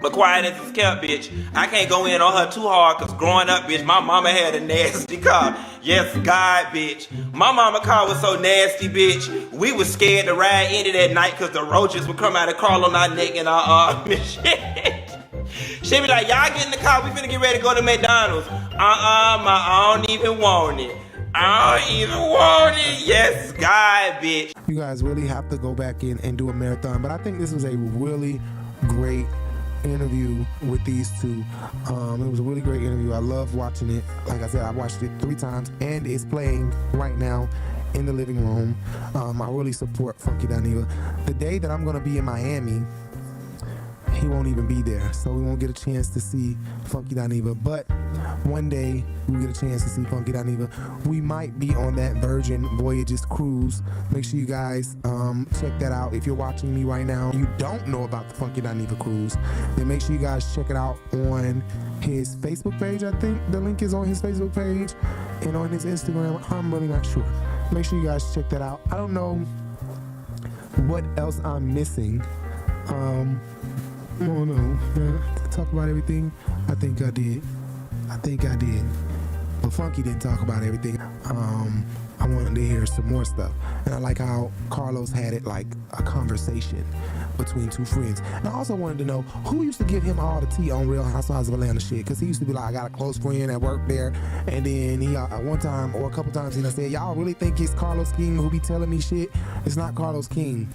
But quiet as it's kept, bitch. I can't go in on her too hard, because growing up, bitch, my mama had a nasty car. Yes, God, bitch. My mama car was so nasty, bitch. We was scared to ride in it at night because the roaches would come out and crawl on our neck and our arm and shit. She be like, y'all get in the car, we finna get ready to go to McDonald's. I don't even want it. I don't even want it. Yes, God, bitch.
You guys really have to go back in and do a marathon, but I think this was a really great interview with these two. It was a really great interview. I love watching it. Like I said, I watched it 3 times, and it's playing right now in the living room. I really support Funky Dineva. The day that I'm gonna be in Miami, he won't even be there, so we won't get a chance to see Funky Dineva. But one day we get a chance to see Funky Dineva. We might be on that Virgin Voyages cruise. Make sure you guys check that out. If you're watching me right now, you don't know about the Funky Dineva cruise, then make sure you guys check it out on his Facebook page. I think the link is on his Facebook page and on his Instagram. I'm really not sure. Make sure you guys check that out. I don't know what else I'm missing. I don't know. Talk about everything. I think I did. I think I did. But Funky didn't talk about everything. I wanted to hear some more stuff. And I like how Carlos had it like a conversation between two friends. And I also wanted to know who used to give him all the tea on Real Housewives of Atlanta shit. Because he used to be like, I got a close friend that worked there. And then he, one time or a couple times, he said, y'all really think it's Carlos King who be telling me shit? It's not Carlos King.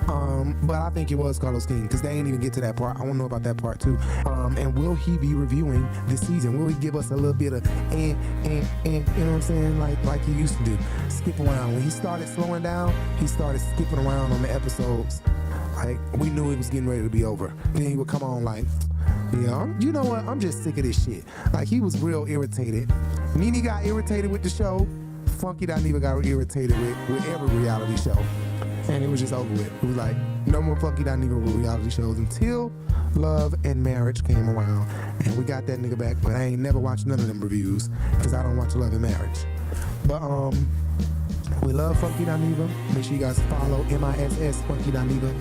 But I think it was Carlos King because they ain't even get to that part. I want to know about that part too. And will he be reviewing this season? Will he give us a little bit of you know what I'm saying? Like he used to do. Skip around. When he started slowing down, he started skipping around on the episodes. Like, we knew it was getting ready to be over. Then he would come on like, yeah, you know what? I'm just sick of this shit. Like, he was real irritated. Nene got irritated with the show. Funky Dineva got irritated with every reality show. And it was just over with. It was like, no more Funky Dineva with reality shows until Love and Marriage came around. And we got that nigga back, but I ain't never watched none of them reviews because I don't watch Love and Marriage. But, we love Funky Dineva. Make sure you guys follow MISS Funky Dineva.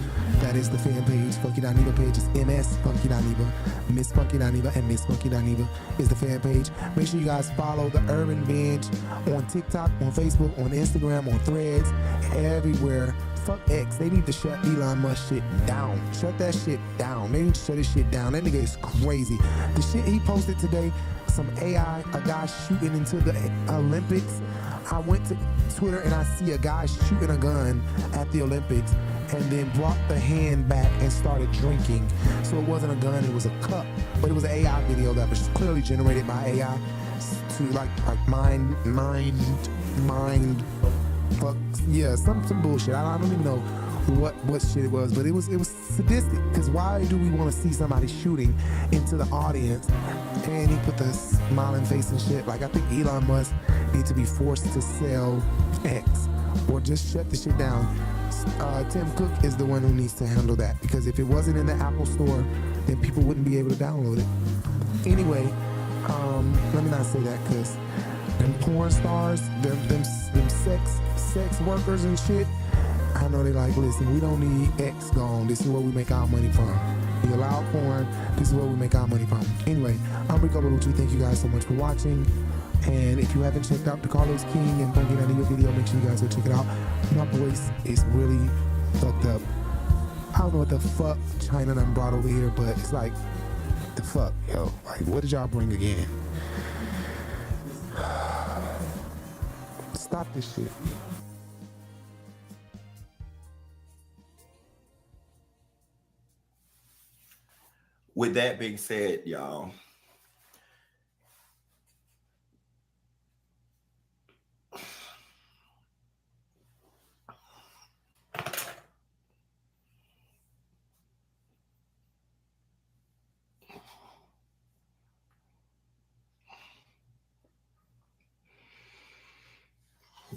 That is the fan page. Funky Dineva page is MS Funky Dineva. Miss Funky Dineva and Miss Funky Dineva is the fan page. Make sure you guys follow the Urban Binge on TikTok, on Facebook, on Instagram, on Threads, everywhere. Fuck X. They need to shut Elon Musk shit down. Shut that shit down. They need to shut his shit down. That nigga is crazy. The shit he posted today, some AI, a guy shooting into the Olympics. I went to Twitter and I see a guy shooting a gun at the Olympics and then brought the hand back and started drinking. So it wasn't a gun, it was a cup. But it was an AI video that was clearly generated by AI to like mind, fuck, yeah, some bullshit. I don't even know what shit it was, but it was sadistic. Because why do we want to see somebody shooting into the audience? And he put the smiling face and shit. Like, I think Elon Musk needs to be forced to sell X or just shut the shit down. Tim Cook is the one who needs to handle that, because if it wasn't in the Apple Store, then people wouldn't be able to download it. Anyway, let me not say that, because them porn stars, them sex workers and shit, I know they like, listen, we don't need X gone. This is where we make our money from. We allow porn. This is where we make our money from. Anyway, I'm Rico. Thank you guys so much for watching. And if you haven't checked out the Carlos King and Funky Dineva video, make sure you guys go check it out. My voice is really fucked up. I don't know what the fuck China done brought over here, but it's like, the fuck, yo. Like, what did y'all bring again? Stop this shit.
With that being said, y'all,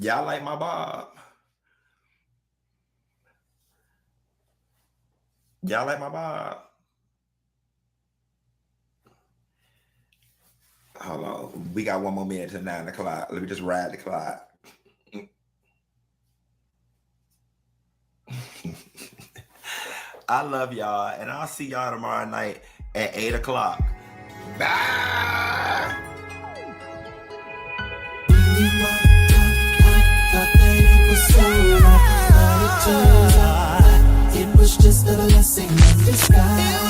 y'all like my bob? Y'all like my bob? Hold on. We got one more minute to 9 o'clock. Let me just ride the clock. I love y'all, and I'll see y'all tomorrow night at 8 o'clock. Bye!
It was just a blessing in disguise.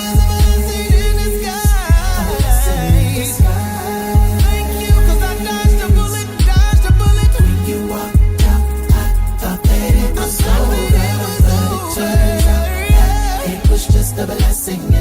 Just a blessing.